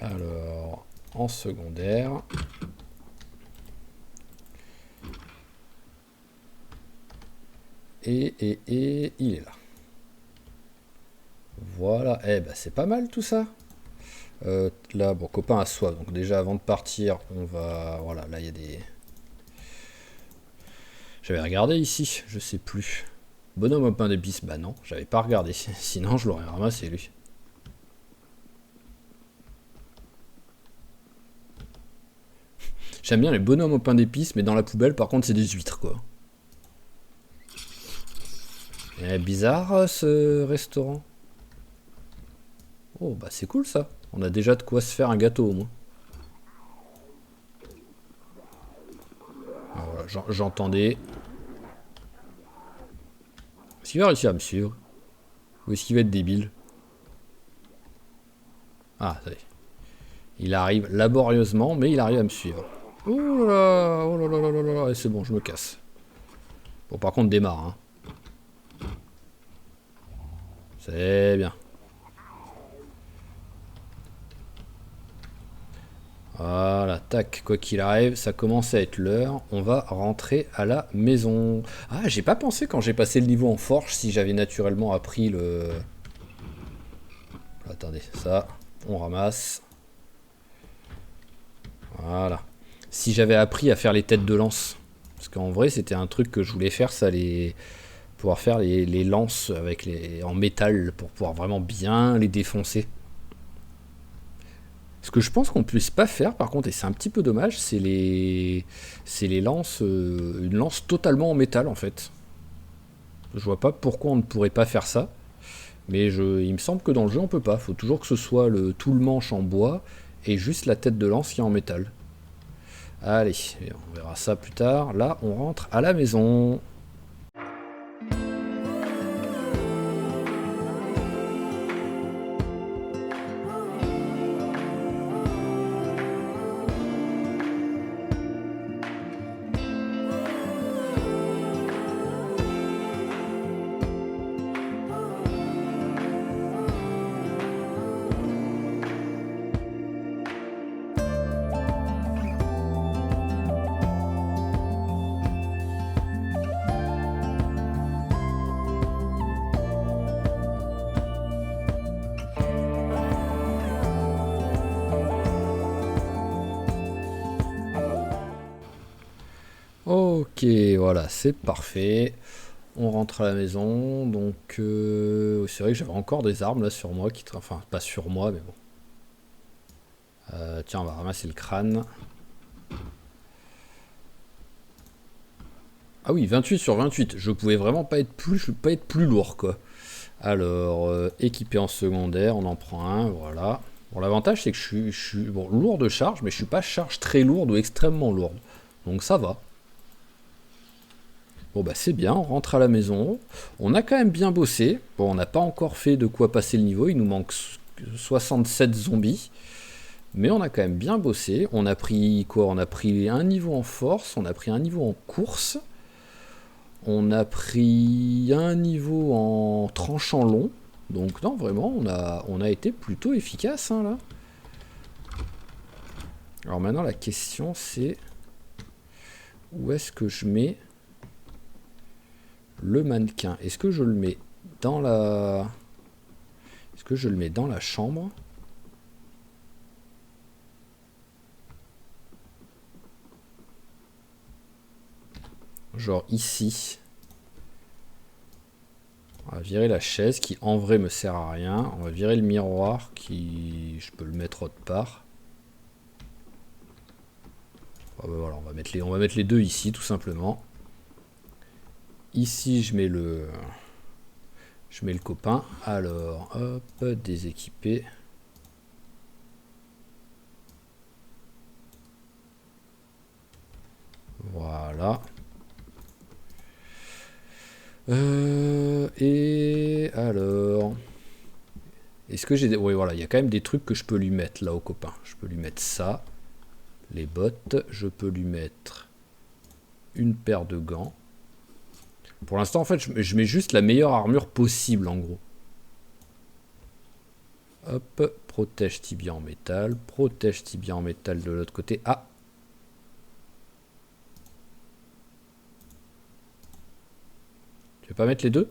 Alors, en secondaire. Et il est là. Voilà, eh ben c'est pas mal tout ça. Là, bon, copain a soif, donc déjà avant de partir, on va... Voilà, là il y a des... J'avais regardé ici, je sais plus. Bonhomme au pain d'épices, bah non, j'avais pas regardé, sinon je l'aurais ramassé lui. J'aime bien les bonhommes au pain d'épices, mais dans la poubelle par contre c'est des huîtres quoi. Bizarre ce restaurant. Oh bah c'est cool ça, on a déjà de quoi se faire un gâteau au moins. Ah, voilà, j'entendais. Est-ce qu'il va réussir à me suivre? Ou est-ce qu'il va être débile? Ah, ça y est. Il arrive laborieusement, mais il arrive à me suivre. Oh là là là là là, c'est bon, je me casse. Bon, par contre, démarre. Hein. C'est bien. Voilà, tac, quoi qu'il arrive, ça commence à être l'heure. On va rentrer à la maison. Ah, j'ai pas pensé quand j'ai passé le niveau en forge si j'avais naturellement appris le... Attendez, ça, on ramasse. Voilà. Si j'avais appris à faire les têtes de lance. Parce qu'en vrai, c'était un truc que je voulais faire, ça, pouvoir faire les lances avec en métal pour pouvoir vraiment bien les défoncer. Ce que je pense qu'on puisse pas faire par contre, et c'est un petit peu dommage, c'est les lances, une lance totalement en métal en fait. Je vois pas pourquoi on ne pourrait pas faire ça, mais il me semble que dans le jeu on peut pas. Faut toujours que ce soit tout le manche en bois et juste la tête de lance qui est en métal. Allez, on verra ça plus tard. Là, on rentre à la maison. Ok, voilà, c'est parfait. On rentre à la maison, donc c'est vrai que j'avais encore des armes là sur moi, enfin pas sur moi, mais bon. Tiens, on va ramasser le crâne. Ah oui, 28 sur 28. Je pouvais vraiment pas être plus lourd, quoi. Alors, équipé en secondaire, on en prend un, voilà. Bon, l'avantage, c'est que je suis bon, lourd de charge, mais je suis pas charge très lourde ou extrêmement lourde. Donc ça va. Bon, bah c'est bien, on rentre à la maison. On a quand même bien bossé. Bon, on n'a pas encore fait de quoi passer le niveau. Il nous manque 67 zombies. Mais on a quand même bien bossé. On a pris quoi? On a pris un niveau en force, on a pris un niveau en course. On a pris un niveau en tranchant long. Donc non, vraiment, on a été plutôt efficace, hein, là. Alors maintenant, la question, c'est... Où est-ce que je mets le mannequin? Est-ce que je le mets dans la... Est-ce que je le mets dans la chambre? Genre ici. On va virer la chaise qui en vrai me sert à rien. On va virer le miroir qui... Je peux le mettre autre part. Ah bah voilà, on va mettre les deux ici tout simplement. Ici je mets le copain. Alors hop, déséquiper. Voilà. Et alors, est-ce que j'ai des... Oui, voilà, il y a quand même des trucs que je peux lui mettre là au copain. Je peux lui mettre ça, les bottes. Je peux lui mettre une paire de gants. Pour l'instant, en fait, je mets juste la meilleure armure possible, en gros. Hop, protège tibia en métal. Protège tibia en métal de l'autre côté. Ah! Tu veux pas mettre les deux?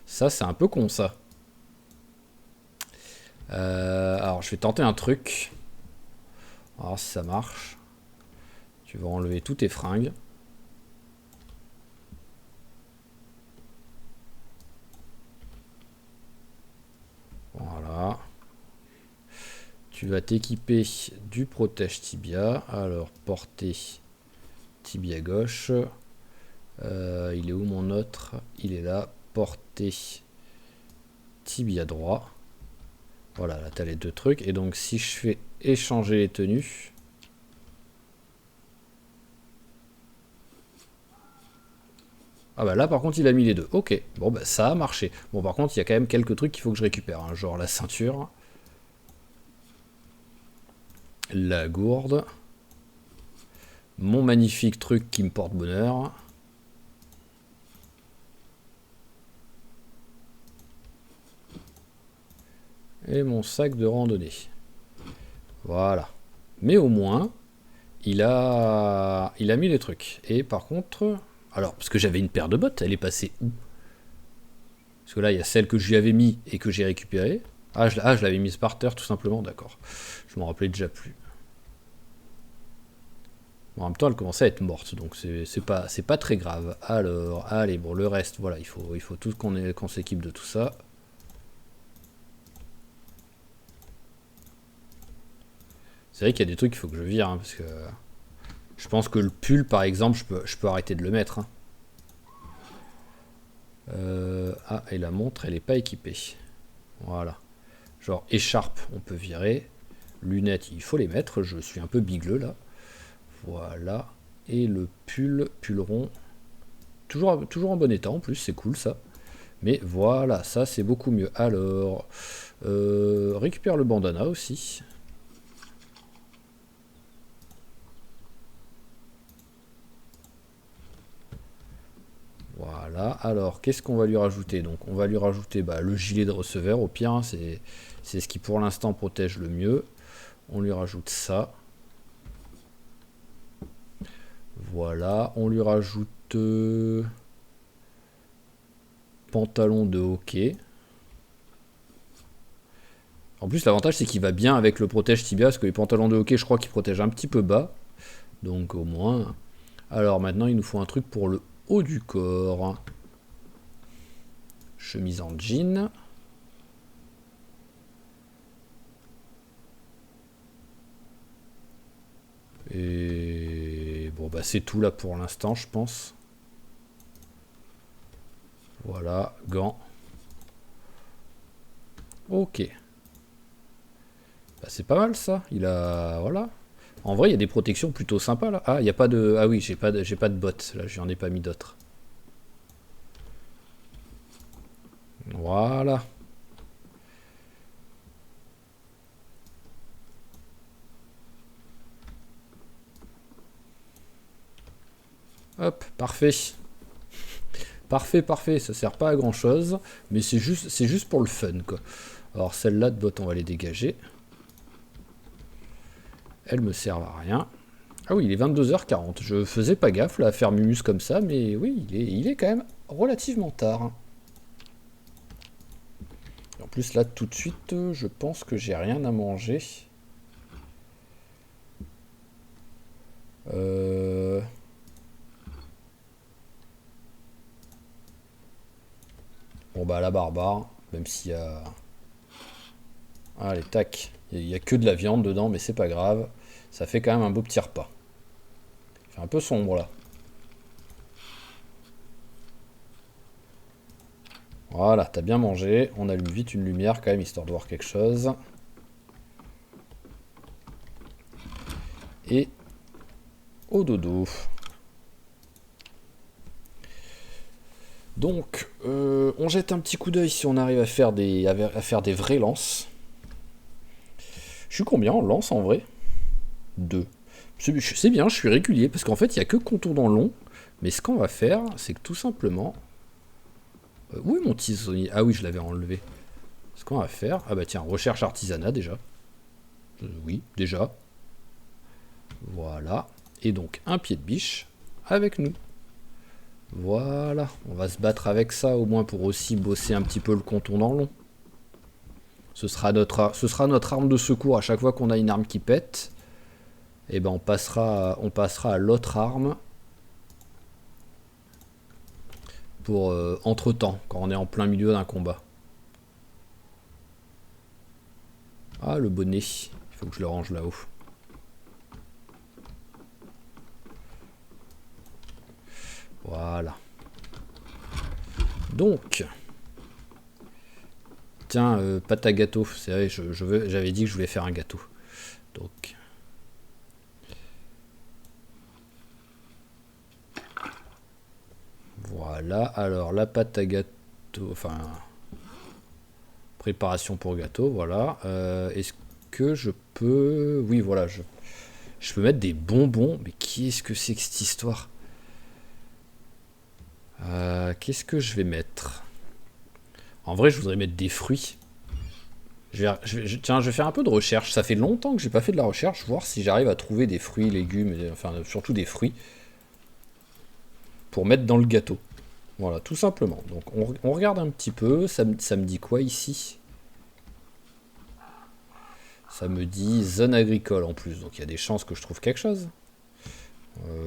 Ça, c'est un peu con, ça. Alors, je vais tenter un truc. On va voir si ça marche. Tu vas enlever tous tes fringues. Voilà. Tu vas t'équiper du protège tibia. Alors, portée tibia gauche. Il est où mon autre? Il est là. Portée tibia droit. Voilà, là, tu as les deux trucs. Et donc, si je fais échanger les tenues... Ah bah là, par contre, il a mis les deux. Ok, bon, bah ça a marché. Bon, par contre, il y a quand même quelques trucs qu'il faut que je récupère. Hein, genre la ceinture. La gourde. Mon magnifique truc qui me porte bonheur. Et mon sac de randonnée. Voilà. Mais au moins, il a mis les trucs. Et par contre... Alors, parce que j'avais une paire de bottes, elle est passée où? Parce que là, il y a celle que je lui avais mis et que j'ai récupérée. Ah, je l'avais mise par terre, tout simplement, d'accord. Je m'en rappelais déjà plus. Bon, en même temps, elle commençait à être morte, donc c'est pas très grave. Alors, allez, bon, le reste, voilà, il faut tout qu'on s'équipe de tout ça. C'est vrai qu'il y a des trucs qu'il faut que je vire, hein, parce que... Je pense que le pull, par exemple, je peux arrêter de le mettre. Hein. Ah, et la montre, elle n'est pas équipée. Voilà. Genre, écharpe, on peut virer. Lunettes, il faut les mettre. Je suis un peu bigleux, là. Voilà. Et le pull rond. Toujours en bon état, en plus, c'est cool, ça. Mais voilà, ça, c'est beaucoup mieux. Alors, récupère le bandana aussi. Voilà, alors qu'est-ce qu'on va lui rajouter? Donc on va lui rajouter le gilet de receveur, au pire, hein, c'est ce qui pour l'instant protège le mieux. On lui rajoute ça. Voilà, on lui rajoute pantalon de hockey. En plus l'avantage c'est qu'il va bien avec le protège tibia, parce que les pantalons de hockey je crois qu'ils protègent un petit peu bas. Donc au moins... Alors maintenant il nous faut un truc pour le haut du corps. Chemise en jean. Et bon bah c'est tout là pour l'instant, je pense. Voilà, gants. Ok. Bah, c'est pas mal ça. Il a... Voilà. En vrai, il y a des protections plutôt sympas là. Ah, il y a pas de... Ah oui, j'ai pas de bottes. Là, j'en ai pas mis d'autres. Voilà. Hop, parfait. Parfait, parfait. Ça sert pas à grand chose. Mais c'est juste pour le fun, quoi. Alors, celle-là de bottes, on va les dégager. Elles me servent à rien. Ah oui, il est 22h40. Je faisais pas gaffe là, à faire Mumus comme ça, mais oui, il est quand même relativement tard, hein. En plus, là, tout de suite, je pense que j'ai rien à manger. Euh... Bon, bah, la barbare, même s'il y a... Allez, tac. Il y a que de la viande dedans, mais c'est pas grave. Ça fait quand même un beau petit repas. Il fait un peu sombre, là. Voilà, t'as bien mangé. On allume vite une lumière, quand même, histoire de voir quelque chose. Et... au dodo. Donc, on jette un petit coup d'œil si on arrive à faire des vraies lances. Je suis combien en lance en vrai? 2. C'est bien, je suis régulier, parce qu'en fait, il n'y a que contournant long. Mais ce qu'on va faire, c'est que tout simplement... où est mon tisonnier? Ah oui, je l'avais enlevé. Ce qu'on va faire... Ah bah tiens, recherche artisanat déjà. Oui, déjà. Voilà. Et donc, un pied de biche avec nous. Voilà. On va se battre avec ça, au moins pour aussi bosser un petit peu le contournant long. Ce sera notre arme de secours à chaque fois qu'on a une arme qui pète. Et ben on passera à l'autre arme pour entre-temps, quand on est en plein milieu d'un combat. Ah, le bonnet, il faut que je le range là-haut. Voilà. Donc, tiens, pâte à gâteau, c'est vrai, j'avais dit que je voulais faire un gâteau. Donc, voilà, alors la pâte à gâteau, enfin, préparation pour gâteau, voilà. Est-ce que je peux... Oui, voilà, je peux mettre des bonbons, mais qu'est-ce que c'est que cette histoire? Qu'est-ce que je vais mettre? En vrai, je voudrais mettre des fruits. Tiens, je vais faire un peu de recherche. Ça fait longtemps que j'ai pas fait de la recherche, voir si j'arrive à trouver des fruits, légumes, enfin surtout des fruits, pour mettre dans le gâteau. Voilà, tout simplement. Donc on regarde un petit peu. Ça me dit quoi ici? Ça me dit zone agricole en plus. Donc il y a des chances que je trouve quelque chose.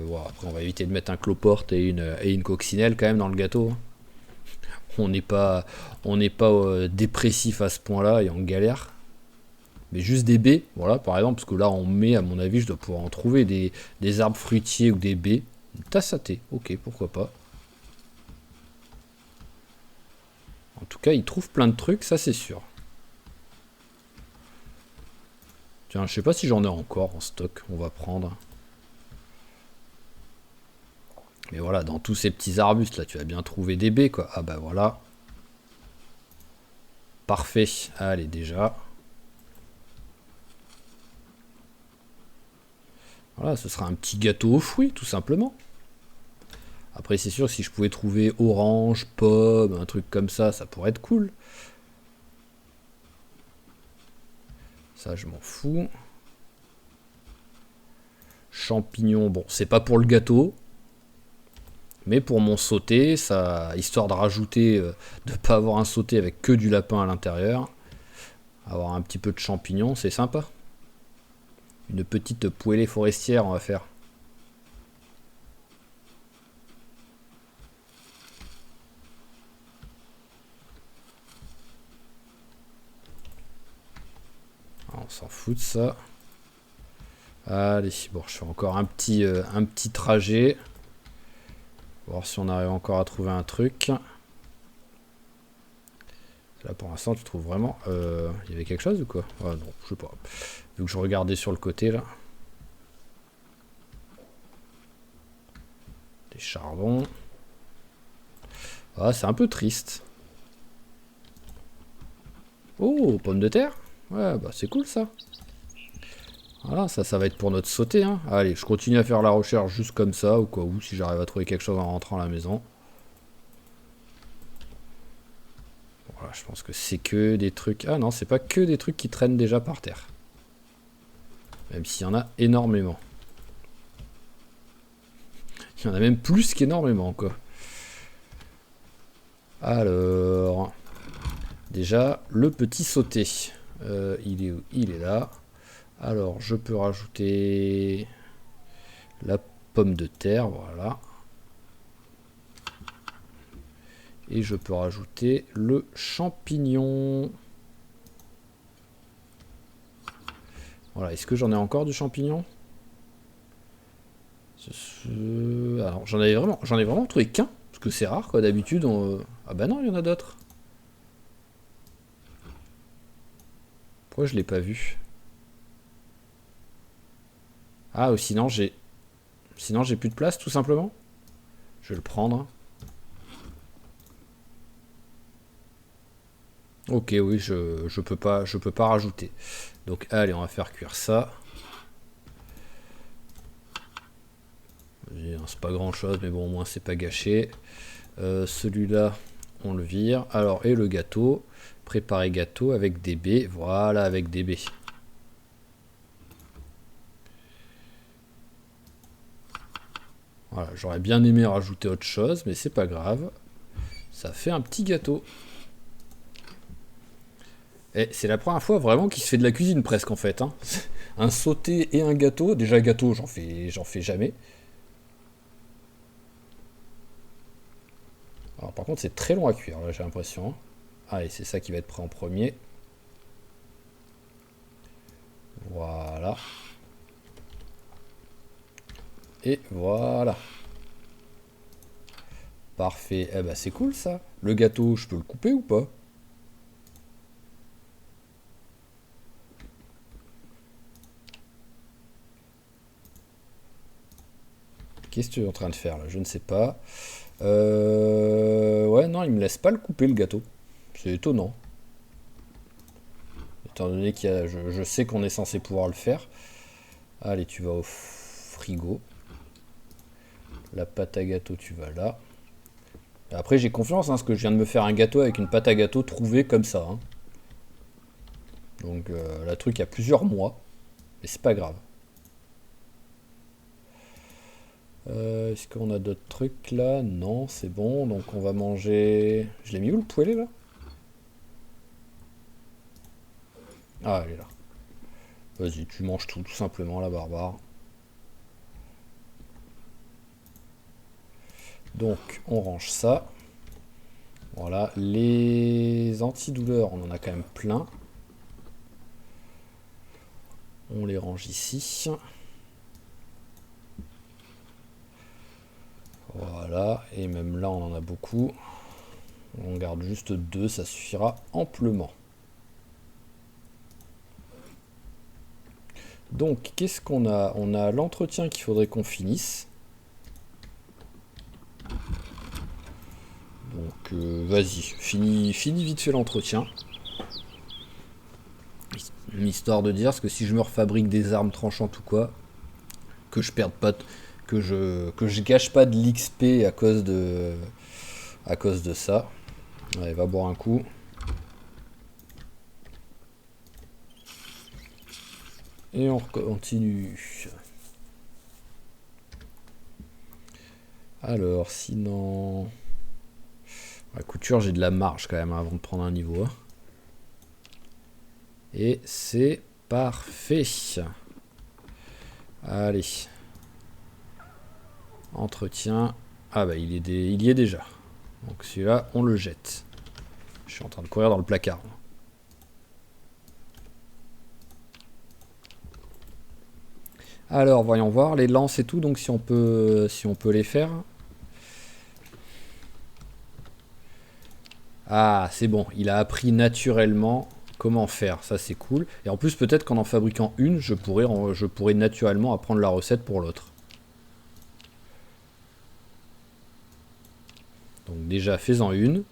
Voilà, après, on va éviter de mettre un cloporte et une coccinelle quand même dans le gâteau. On n'est pas, dépressif à ce point-là et en galère. Mais juste des baies, voilà, par exemple, parce que là, on met, à mon avis, je dois pouvoir en trouver des arbres fruitiers ou des baies. Une tasse à thé, ok, pourquoi pas. En tout cas, ils trouvent plein de trucs, ça c'est sûr. Tiens, je sais pas si j'en ai encore en stock, on va prendre. Mais voilà, dans tous ces petits arbustes, là, tu vas bien trouver des baies, quoi. Ah bah voilà. Parfait, allez, déjà. Voilà, ce sera un petit gâteau aux fruits, tout simplement. Après, c'est sûr, si je pouvais trouver orange, pomme, un truc comme ça pourrait être cool. Ça, je m'en fous. Champignons, bon, c'est pas pour le gâteau. Mais pour mon sauté, ça, histoire de rajouter, de pas avoir un sauté avec que du lapin à l'intérieur. Avoir un petit peu de champignons, c'est sympa. Une petite poêlée forestière, on va faire. On s'en fout de ça. Allez, bon, je fais encore un petit trajet. Voir si on arrive encore à trouver un truc. Là, pour l'instant, tu trouves vraiment... Il y avait quelque chose ou quoi? Ah non, je sais pas. Vu que je regardais sur le côté, là. Des charbons. Ah, c'est un peu triste. Oh, pommes de terre. Ouais, bah c'est cool ça. Voilà, ça va être pour notre sauté. Hein. Allez, je continue à faire la recherche juste comme ça, au cas où, si j'arrive à trouver quelque chose en rentrant à la maison. Voilà, je pense que c'est que des trucs... Ah non, c'est pas que des trucs qui traînent déjà par terre. Même s'il y en a énormément. Il y en a même plus qu'énormément, quoi. Alors... Déjà, le petit sauté. Il est où? Il est là. Alors, je peux rajouter la pomme de terre, voilà. Et je peux rajouter le champignon. Voilà, est-ce que j'en ai encore du champignon? Alors, j'en ai vraiment trouvé qu'un. Parce que c'est rare, quoi, d'habitude. Ah bah non, il y en a d'autres. Pourquoi je l'ai pas vu? Ah, ou sinon j'ai... Sinon j'ai plus de place, tout simplement. Je vais le prendre. Ok, oui, je peux pas rajouter. Donc allez, on va faire cuire ça. C'est pas grand chose, mais bon, au moins c'est pas gâché. Celui-là, on le vire. Alors, et le gâteau. Préparer gâteau avec des baies. Voilà, avec des baies. Voilà, j'aurais bien aimé rajouter autre chose, mais c'est pas grave. Ça fait un petit gâteau. Et c'est la première fois vraiment qu'il se fait de la cuisine presque en fait. Hein. Un sauté et un gâteau. Déjà gâteau, j'en fais jamais. Alors par contre c'est très long à cuire là j'ai l'impression. Ah et c'est ça qui va être prêt en premier. Voilà. Et voilà. Parfait. Eh ben c'est cool ça. Le gâteau, je peux le couper ou pas? Qu'est-ce que tu es en train de faire là? Je ne sais pas. Ouais, non, il me laisse pas le couper le gâteau. C'est étonnant. Étant donné je sais qu'on est censé pouvoir le faire. Allez, tu vas au frigo. La pâte à gâteau, tu vas là. Après, j'ai confiance, hein, parce que je viens de me faire un gâteau avec une pâte à gâteau trouvée comme ça. Hein. Donc, la truc, il y a plusieurs mois. Mais c'est pas grave. Est-ce qu'on a d'autres trucs là? Non, c'est bon. Donc, on va manger... Je l'ai mis où le poêlé là? Ah, elle est là. Vas-y, tu manges tout simplement, la barbare. Donc, on range ça. Voilà, les antidouleurs, on en a quand même plein. On les range ici. Voilà, et même là, on en a beaucoup. On garde juste 2, ça suffira amplement. Donc, qu'est-ce qu'on a? On a l'entretien qu'il faudrait qu'on finisse. Donc, vas-y, finis vite fait l'entretien. Histoire de dire, parce que si je me refabrique des armes tranchantes ou quoi, que je perde pas, que je gâche pas de l'XP à cause de ça. Allez, va boire un coup. Et on continue. Alors, sinon... La couture, j'ai de la marge quand même avant de prendre un niveau. Et c'est parfait. Allez. Entretien. Ah bah il y est déjà. Donc celui-là, on le jette. Je suis en train de courir dans le placard. Alors, voyons voir, les lances et tout, donc si on peut les faire. Ah, c'est bon, il a appris naturellement comment faire, ça c'est cool. Et en plus, peut-être qu'en fabriquant une, je pourrais naturellement apprendre la recette pour l'autre. Donc déjà, fais-en une.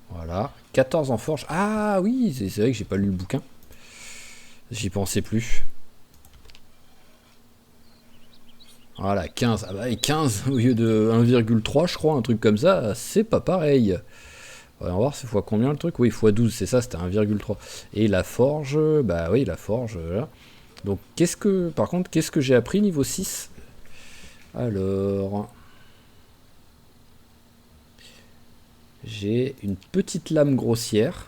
Voilà. 14 en forge. Ah oui, c'est vrai que j'ai pas lu le bouquin. J'y pensais plus. Voilà, 15. Ah bah, et 15 au lieu de 1,3, je crois, un truc comme ça, c'est pas pareil. On va voir, c'est fois combien le truc? Oui, fois 12, c'est ça, c'était 1,3. Et la forge, bah oui, la forge, là. Donc, par contre, qu'est-ce que j'ai appris niveau 6? Alors, j'ai une petite lame grossière.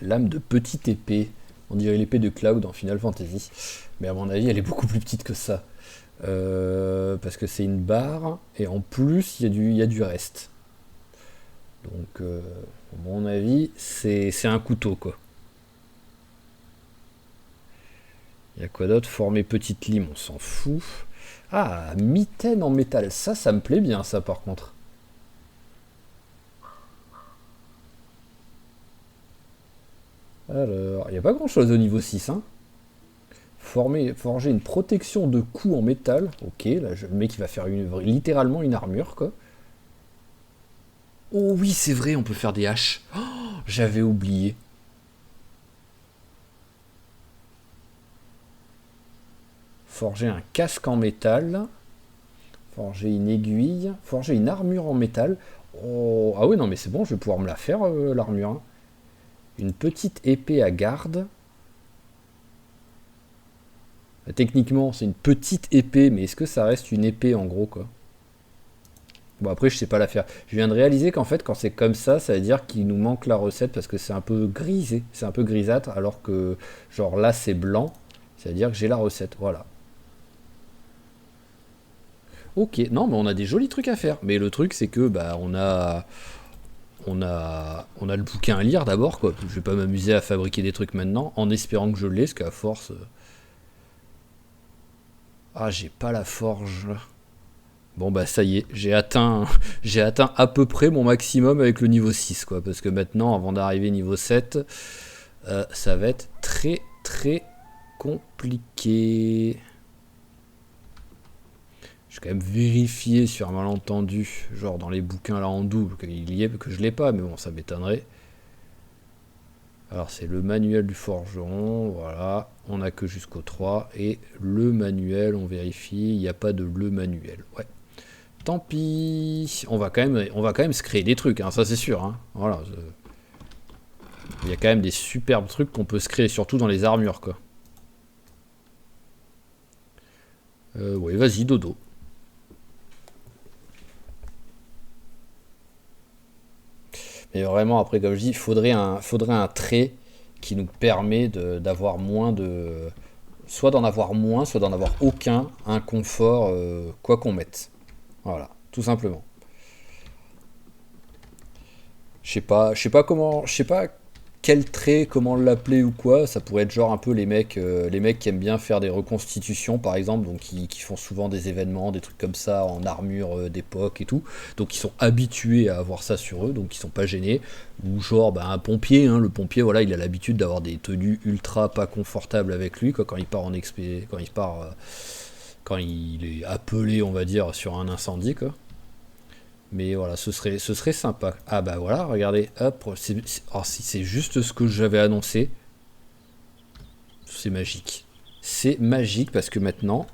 Lame de petite épée. On dirait l'épée de Cloud dans Final Fantasy. Mais à mon avis, elle est beaucoup plus petite que ça. Parce que c'est une barre. Et en plus, il y a du reste. Donc, à mon avis, c'est un couteau, quoi. Il y a quoi d'autre? Former petite lime, on s'en fout. Ah, mitaine en métal. Ça me plaît bien, ça, par contre. Alors, il n'y a pas grand-chose au niveau 6, hein. Forger une protection de cou en métal. Ok, là, le mec, il va faire littéralement une armure, quoi. Oh oui, c'est vrai, on peut faire des haches. Oh, j'avais oublié. Forger un casque en métal. Forger une aiguille. Forger une armure en métal. Oh, ah oui, non, mais c'est bon, je vais pouvoir me la faire, l'armure, hein. Une petite épée à garde. Techniquement, c'est une petite épée, mais est-ce que ça reste une épée en gros, quoi? Bon, après, je sais pas la faire. Je viens de réaliser qu'en fait, quand c'est comme ça veut dire qu'il nous manque la recette parce que c'est un peu grisé, c'est un peu grisâtre, alors que, genre là, c'est blanc. Ça veut dire que j'ai la recette, voilà. Ok, non, mais on a des jolis trucs à faire. Mais le truc, c'est que, bah, on a le bouquin à lire d'abord, quoi. Je vais pas m'amuser à fabriquer des trucs maintenant, en espérant que je l'ai, parce qu'à force. Ah, j'ai pas la forge. Bon bah ça y est, j'ai atteint à peu près mon maximum avec le niveau 6 quoi, parce que maintenant avant d'arriver niveau 7, ça va être très très compliqué. Je vais quand même vérifier sur un malentendu, genre dans les bouquins là en double, qu'il y ait, que je l'ai pas, mais bon ça m'étonnerait. Alors c'est le manuel du forgeron, voilà, on a que jusqu'au 3, et le manuel, on vérifie, il n'y a pas de le manuel, ouais. Tant pis, on va quand même se créer des trucs, hein, ça c'est sûr. Hein. Voilà, il y a quand même des superbes trucs qu'on peut se créer, surtout dans les armures, quoi. Oui, vas-y, dodo. Mais vraiment, après, comme je dis, faudrait un trait qui nous permet d'avoir moins de... Soit d'en avoir moins, soit d'en avoir aucun, un confort, quoi qu'on mette. Voilà, tout simplement. Je sais pas comment, je sais pas quel trait, comment l'appeler ou quoi. Ça pourrait être genre un peu les mecs qui aiment bien faire des reconstitutions, par exemple, donc qui font souvent des événements, des trucs comme ça en armure d'époque et tout. Donc ils sont habitués à avoir ça sur eux, donc ils sont pas gênés. Ou genre bah, un pompier, hein, le pompier, voilà, il a l'habitude d'avoir des tenues ultra pas confortables avec lui, quoi, quand il part en expé, quand il part, quand il est appelé, on va dire, sur un incendie, quoi. Mais voilà, ce serait sympa. Ah bah voilà, regardez, hop, alors, si c'est juste ce que j'avais annoncé, c'est magique. C'est magique parce que maintenant,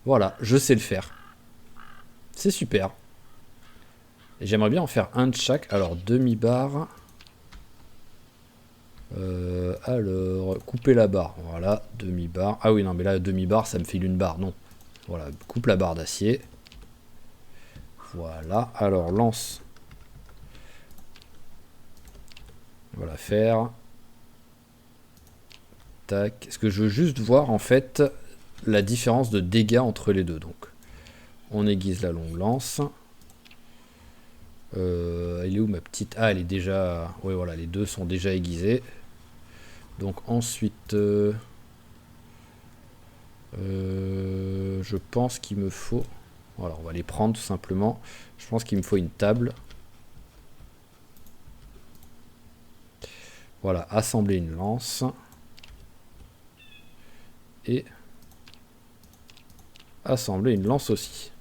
voilà, je sais le faire. C'est super. Et j'aimerais bien en faire un de chaque. Alors, demi-barre. Alors, couper la barre. Voilà, demi-barre. Ah oui, non, mais là, demi-barre, ça me file une barre. Non. Voilà, coupe la barre d'acier. Voilà, alors lance. Voilà, faire. Tac. Est-ce que je veux juste voir en fait la différence de dégâts entre les deux. Donc, on aiguise la longue lance. Elle est où ma petite? Ah, elle est déjà... Oui, voilà, les deux sont déjà aiguisés. Donc ensuite, je pense qu'il me faut... Voilà, on va les prendre tout simplement. Je pense qu'il me faut une table. Voilà, assembler une lance. Et assembler une lance aussi.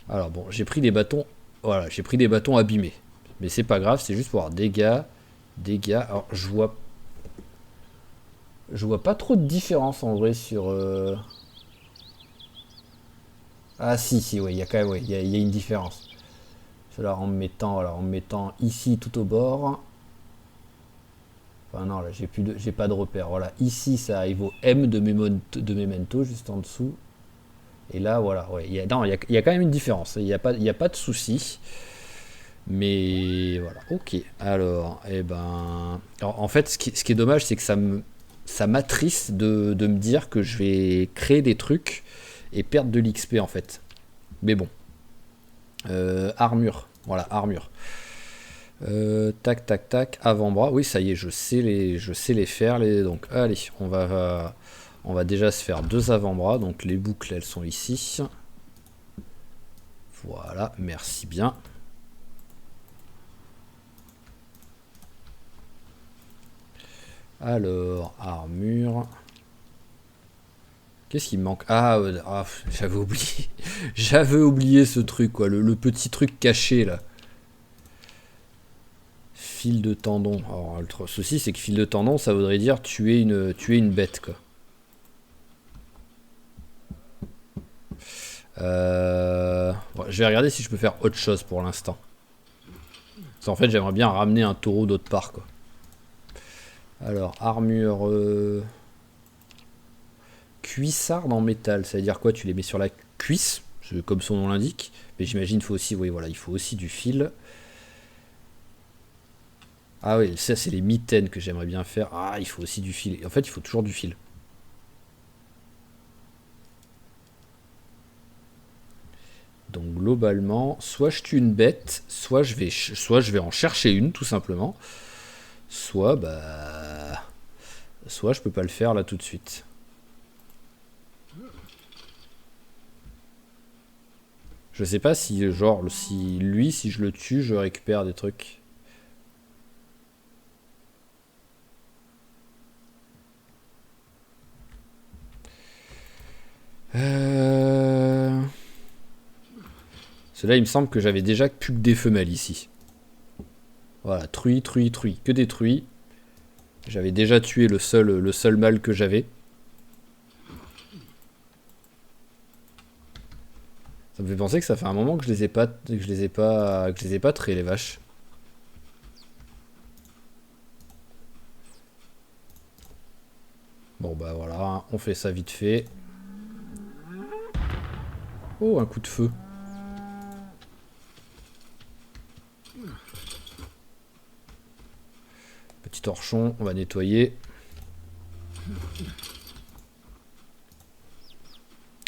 Alors bon, j'ai pris des bâtons. Voilà, j'ai pris des bâtons abîmés. Mais c'est pas grave, c'est juste pour avoir dégâts. Dégâts. Alors je vois pas trop de différence en vrai sur... Ah si, ouais, il y a quand même, ouais, il y a une différence. Cela en me mettant, voilà, en me mettant ici tout au bord. Enfin non, là j'ai pas de repère. Voilà, ici ça arrive au M de Memento, juste en dessous. Et là, voilà, ouais, non, il y a quand même une différence. Il y a pas de souci. Mais voilà, ok. Alors, eh ben, alors, en fait, ce qui est dommage, c'est que ça m'attriste de me dire que je vais créer des trucs et perdre de l'XP en fait. Mais bon, armure, voilà, armure. Tac, tac, tac, avant-bras. Oui, ça y est, je sais les faire. Donc, allez, on va déjà se faire 2 avant-bras. Donc, les boucles, elles sont ici. Voilà, merci bien. Alors, armure. Qu'est-ce qui me manque? Ah, j'avais oublié. J'avais oublié ce truc, quoi. Le petit truc caché, là. Fil de tendon. Alors, le souci, c'est que fil de tendon, ça voudrait dire tuer une bête, quoi. Bon, je vais regarder si je peux faire autre chose pour l'instant. Parce qu'en fait, j'aimerais bien ramener un taureau d'autre part, quoi. Alors, armure... cuissarde en métal, ça veut dire quoi? Tu les mets sur la cuisse, comme son nom l'indique. Mais j'imagine qu'il faut aussi, oui, voilà, il faut aussi du fil. Ah oui, ça c'est les mitaines que j'aimerais bien faire. Ah, il faut aussi du fil. En fait, il faut toujours du fil. Donc globalement, soit je tue une bête, soit je vais en chercher une tout simplement. Soit soit je peux pas le faire là tout de suite. Je sais pas si genre si je le tue, je récupère des trucs. Cela, il me semble que j'avais déjà plus que des femelles ici. Voilà, truie, que des truies. J'avais déjà tué le seul mâle que j'avais. Ça me fait penser que ça fait un moment que je les ai pas, traits les vaches. Bon bah voilà, on fait ça vite fait. Oh, un coup de feu. Petit torchon, on va nettoyer.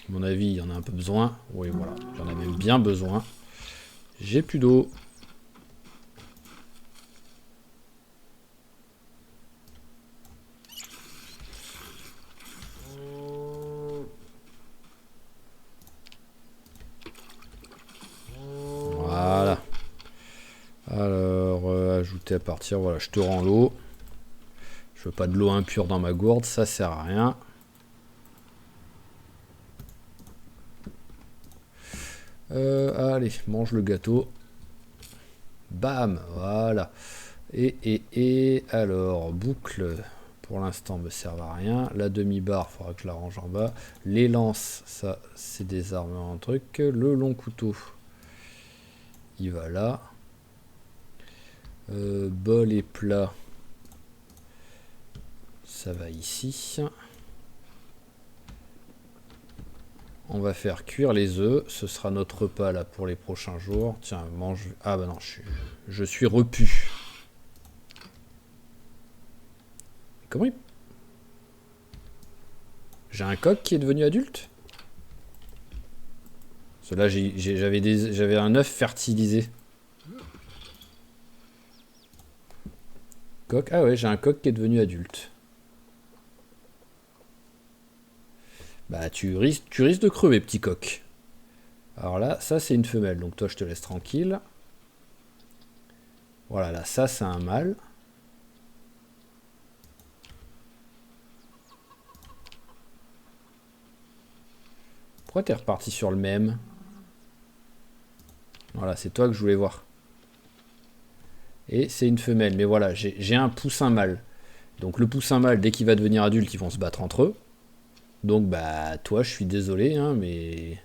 À mon avis, il y en a un peu besoin. Oui, voilà, j'en ai même bien besoin. J'ai plus d'eau. Voilà. Alors, ajouter à partir, voilà, je te rends l'eau. Je veux pas de l'eau impure dans ma gourde, ça sert à rien. Allez, mange le gâteau. Bam, voilà. Et alors, boucle, pour l'instant, me servent à rien. La demi-barre, il faudra que je la range en bas. Les lances, ça, c'est des armes en truc. Le long couteau, il va là. Bol et plat, ça va ici. On va faire cuire les œufs. Ce sera notre repas là pour les prochains jours. Tiens, mange. Ah bah non, je suis repu. Comment il... J'ai un coq qui est devenu adulte? Cela, j'avais un œuf fertilisé. coq. Ah ouais, j'ai un coq qui est devenu adulte. Bah tu risques de crever, petit coq. Alors là, ça c'est une femelle, donc toi je te laisse tranquille. Voilà, là, ça c'est un mâle. Pourquoi t'es reparti sur le même? Voilà, c'est toi que je voulais voir. Et c'est une femelle, mais voilà, j'ai un poussin mâle. Donc le poussin mâle, dès qu'il va devenir adulte, ils vont se battre entre eux. Donc bah toi, je suis désolé, hein, mais...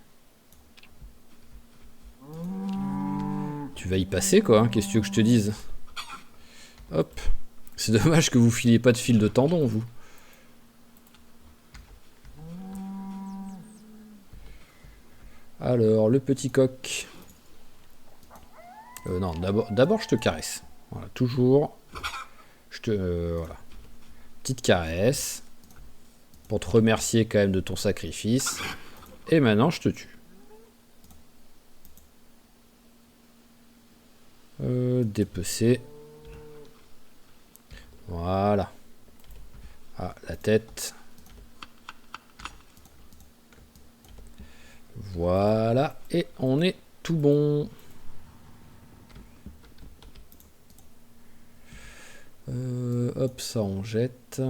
Tu vas y passer quoi, hein, qu'est-ce que tu veux que je te dise? Hop. C'est dommage que vous filiez pas de fil de tendon, vous. Alors, le petit coq. Non, d'abord je te caresse. Voilà, toujours. Je te... voilà. Petite caresse. Pour te remercier quand même de ton sacrifice. Et maintenant, je te tue. Dépecer. Voilà. Ah, la tête. Voilà. Et on est tout bon. Hop, ça on jette.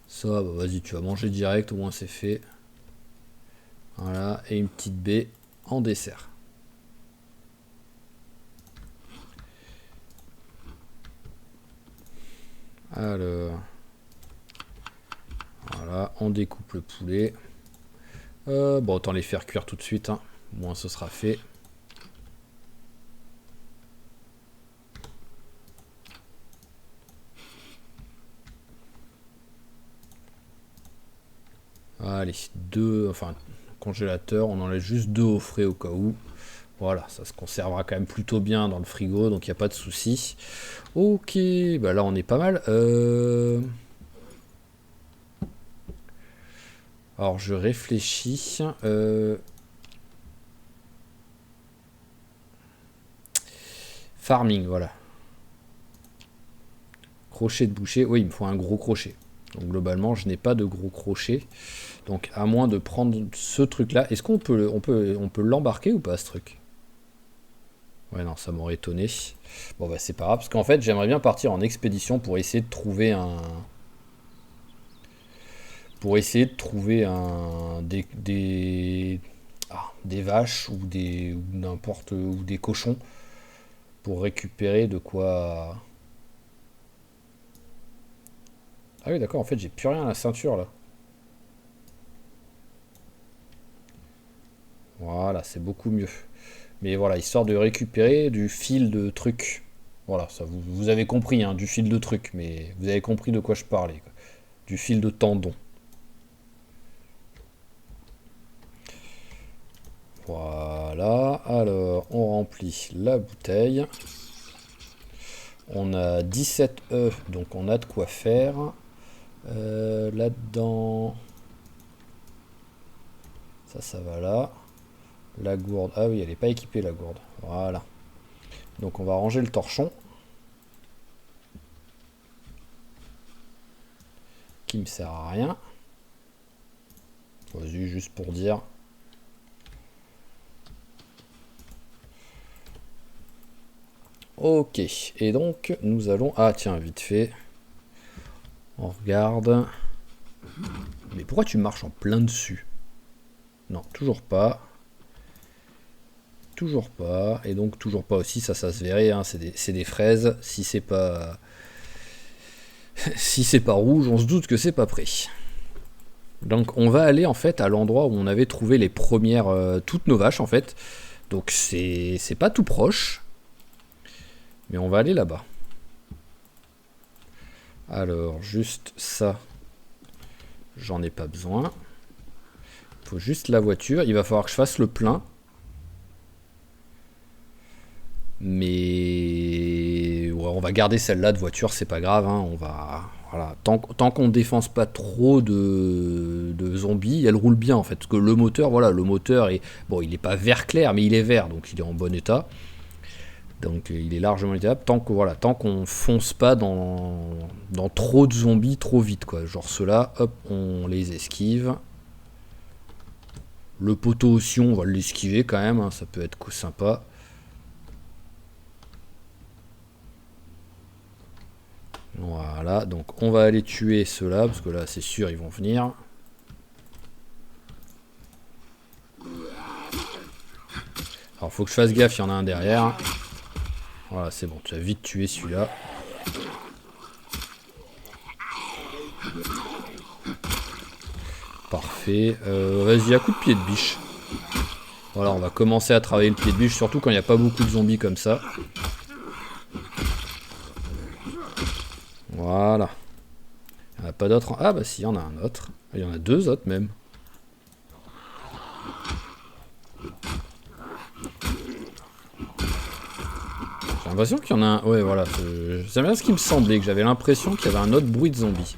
Ça, bah vas-y, tu vas manger direct, au moins c'est fait. Voilà, et une petite baie en dessert. Alors, voilà, on découpe le poulet. Bon, autant les faire cuire tout de suite, hein. Au moins ce sera fait. Allez, congélateur, on enlève juste 2 au frais au cas où. Voilà, ça se conservera quand même plutôt bien dans le frigo, donc il n'y a pas de souci. Ok, bah là on est pas mal. Alors je réfléchis. Farming, voilà. Crochet de boucher, oui, il me faut un gros crochet. Donc globalement, je n'ai pas de gros crochet. Donc à moins de prendre ce truc-là, est-ce qu'on peut, on peut l'embarquer ou pas ce truc? Ouais, non, ça m'aurait étonné. Bon, bah c'est pas grave, parce qu'en fait, j'aimerais bien partir en expédition pour essayer de trouver un... Pour essayer de trouver un... des vaches ou ou n'importe... ou des cochons. Pour récupérer de quoi... Ah oui, d'accord, en fait, j'ai plus rien à la ceinture, là. Voilà, c'est beaucoup mieux. Mais voilà, histoire de récupérer du fil de truc. Voilà, ça vous avez compris, hein, du fil de truc, mais vous avez compris de quoi je parlais, quoi. Du fil de tendon. Voilà, alors on remplit la bouteille. On a 17 œufs, donc on a de quoi faire. Là-dedans, ça va là. La gourde, ah oui, elle n'est pas équipée la gourde. Voilà. Donc on va ranger le torchon. Qui me sert à rien. Vas-y, juste pour dire. Ok, et donc nous allons... Ah tiens, vite fait. On regarde. Mais pourquoi tu marches en plein dessus? Non, toujours pas. Toujours pas. Et donc toujours pas aussi, ça se verrait, hein, c'est des fraises. Si c'est pas... si c'est pas rouge, on se doute que c'est pas prêt. Donc on va aller en fait à l'endroit où on avait trouvé les premières... toutes nos vaches en fait. Donc c'est pas tout proche. Mais on va aller là-bas. Alors, juste ça, j'en ai pas besoin. Il faut juste la voiture. Il va falloir que je fasse le plein. Mais ouais, on va garder celle-là de voiture, c'est pas grave. Hein, on va, voilà. Tant qu'on ne défonce pas trop de zombies, elle roule bien en fait. Parce que le moteur, voilà, le moteur est... Bon, il n'est pas vert clair, mais il est vert, donc il est en bon état. Donc il est largement évitable tant que voilà, tant qu'on fonce pas dans trop de zombies trop vite quoi. Genre ceux-là, hop, on les esquive. Le poteau aussi, on va l'esquiver quand même, hein, ça peut être sympa. Voilà, donc on va aller tuer ceux-là, parce que là c'est sûr ils vont venir. Alors faut que je fasse gaffe, il y en a un derrière. Voilà, c'est bon, tu as vite tué celui-là. Parfait. Vas-y, à coup de pied de biche. Voilà, on va commencer à travailler le pied de biche, surtout quand il n'y a pas beaucoup de zombies comme ça. Voilà. Il n'y en a pas d'autres. Ah bah si, il y en a un autre. Il y en a deux autres même. J'ai l'impression qu'il y en a un... Ouais, voilà. C'est bien ce qui me semblait, que j'avais l'impression qu'il y avait un autre bruit de zombie.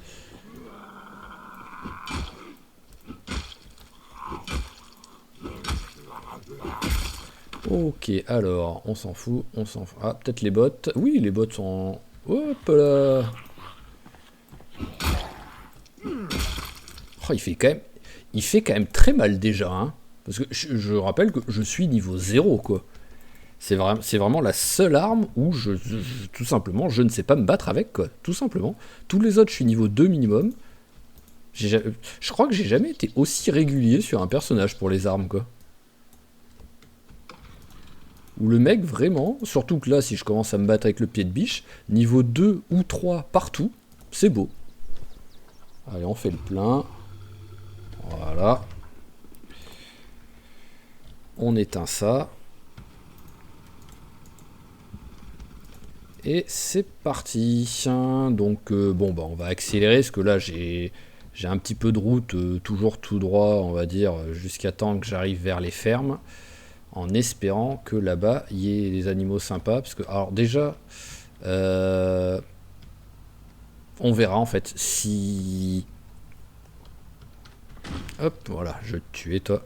Ok, alors, on s'en fout, on s'en fout. Ah, peut-être les bots. Oui, les bots sont... Hop là. Oh, il fait quand même très mal déjà, hein. Parce que je rappelle que je suis niveau 0, quoi. C'est vraiment la seule arme où tout simplement, je ne sais pas me battre avec, quoi. Tout simplement. Tous les autres, je suis niveau 2 minimum. Je crois que j'ai jamais été aussi régulier sur un personnage pour les armes, quoi. Où le mec, vraiment, surtout que là, si je commence à me battre avec le pied de biche, niveau 2 ou 3 partout, c'est beau. Allez, on fait le plein. Voilà. On éteint ça. Et c'est parti. Donc, bon, bah, on va accélérer, parce que là, j'ai un petit peu de route, toujours tout droit, on va dire, jusqu'à temps que j'arrive vers les fermes. En espérant que là-bas, il y ait des animaux sympas. Parce que, alors déjà, on verra en fait si... Hop, voilà, je vais te tuer toi.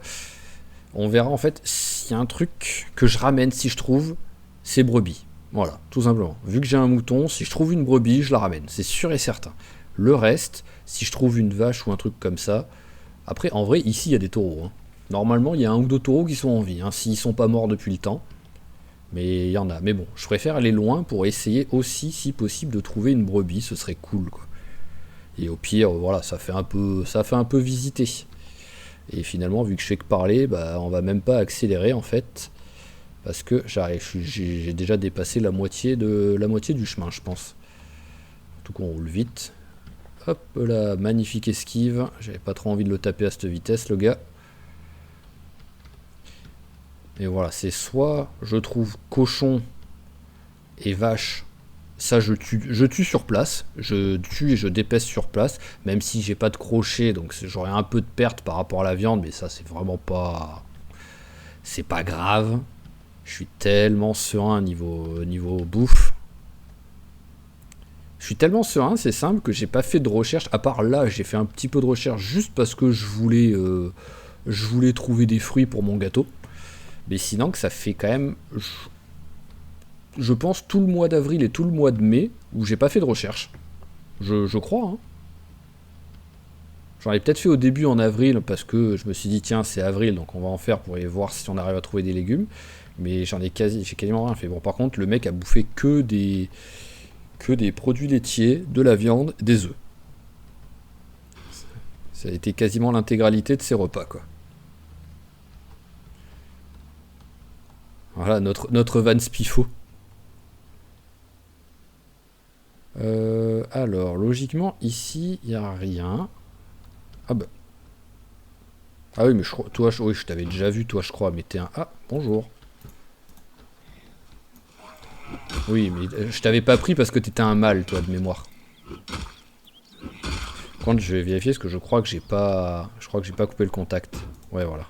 On verra en fait s'il y a un truc que je ramène si je trouve, c'est brebis. Voilà, tout simplement. Vu que j'ai un mouton, si je trouve une brebis, je la ramène. C'est sûr et certain. Le reste, si je trouve une vache ou un truc comme ça... Après, en vrai, ici, il y a des taureaux. Hein. Normalement, il y a un ou deux taureaux qui sont en vie, hein, s'ils sont pas morts depuis le temps. Mais il y en a. Mais bon, je préfère aller loin pour essayer aussi, si possible, de trouver une brebis. Ce serait cool, quoi. Et au pire, voilà, ça fait un peu visiter. Et finalement, vu que je fais que parler, bah, on va même pas accélérer, en fait. Parce que j'ai déjà dépassé la moitié du chemin, je pense. En tout cas, on roule vite. Hop là, magnifique esquive. J'avais pas trop envie de le taper à cette vitesse, le gars. Et voilà, c'est soit je trouve cochon et vache, ça je tue sur place, je tue et je dépèce sur place, même si j'ai pas de crochet, donc j'aurai un peu de perte par rapport à la viande, mais ça c'est vraiment pas... C'est pas grave. Je suis tellement serein niveau bouffe. Je suis tellement serein, c'est simple, que j'ai pas fait de recherche. À part là, j'ai fait un petit peu de recherche juste parce que je voulais trouver des fruits pour mon gâteau. Mais sinon, que ça fait quand même, je pense, tout le mois d'avril et tout le mois de mai où j'ai pas fait de recherche. Je crois, hein. J'en ai peut-être fait au début en avril parce que je me suis dit, tiens, c'est avril, donc on va en faire pour y voir si on arrive à trouver des légumes. Mais j'ai quasiment rien fait. Bon, par contre, le mec a bouffé que des produits laitiers, de la viande, des œufs. Ça a été quasiment l'intégralité de ses repas, quoi. Voilà, notre van Spifo. Alors, logiquement, ici, il n'y a rien. Ah bah. Ah oui, mais toi, oui, je t'avais déjà vu, toi, je crois, mais t'es un... Ah, bonjour. Oui, mais je t'avais pas pris parce que t'étais un mâle, toi, de mémoire. Quand je vais vérifier, parce que je crois que j'ai pas... Je crois que j'ai pas coupé le contact. Ouais, voilà.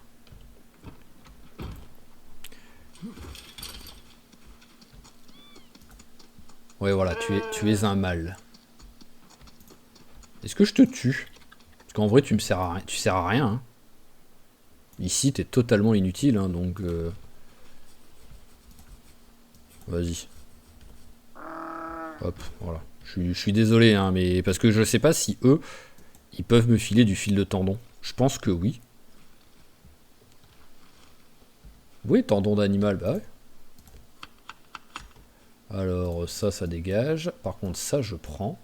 Ouais, voilà, tu es un mâle. Est-ce que je te tue? Parce qu'en vrai, tu sers à rien. Hein. Ici, t'es totalement inutile, hein, donc... Vas-y. Hop, voilà. Je suis désolé, hein, mais parce que je sais pas si eux, ils peuvent me filer du fil de tendon. Je pense que oui. Oui, tendon d'animal, bah ouais. Alors ça dégage. Par contre, ça, je prends.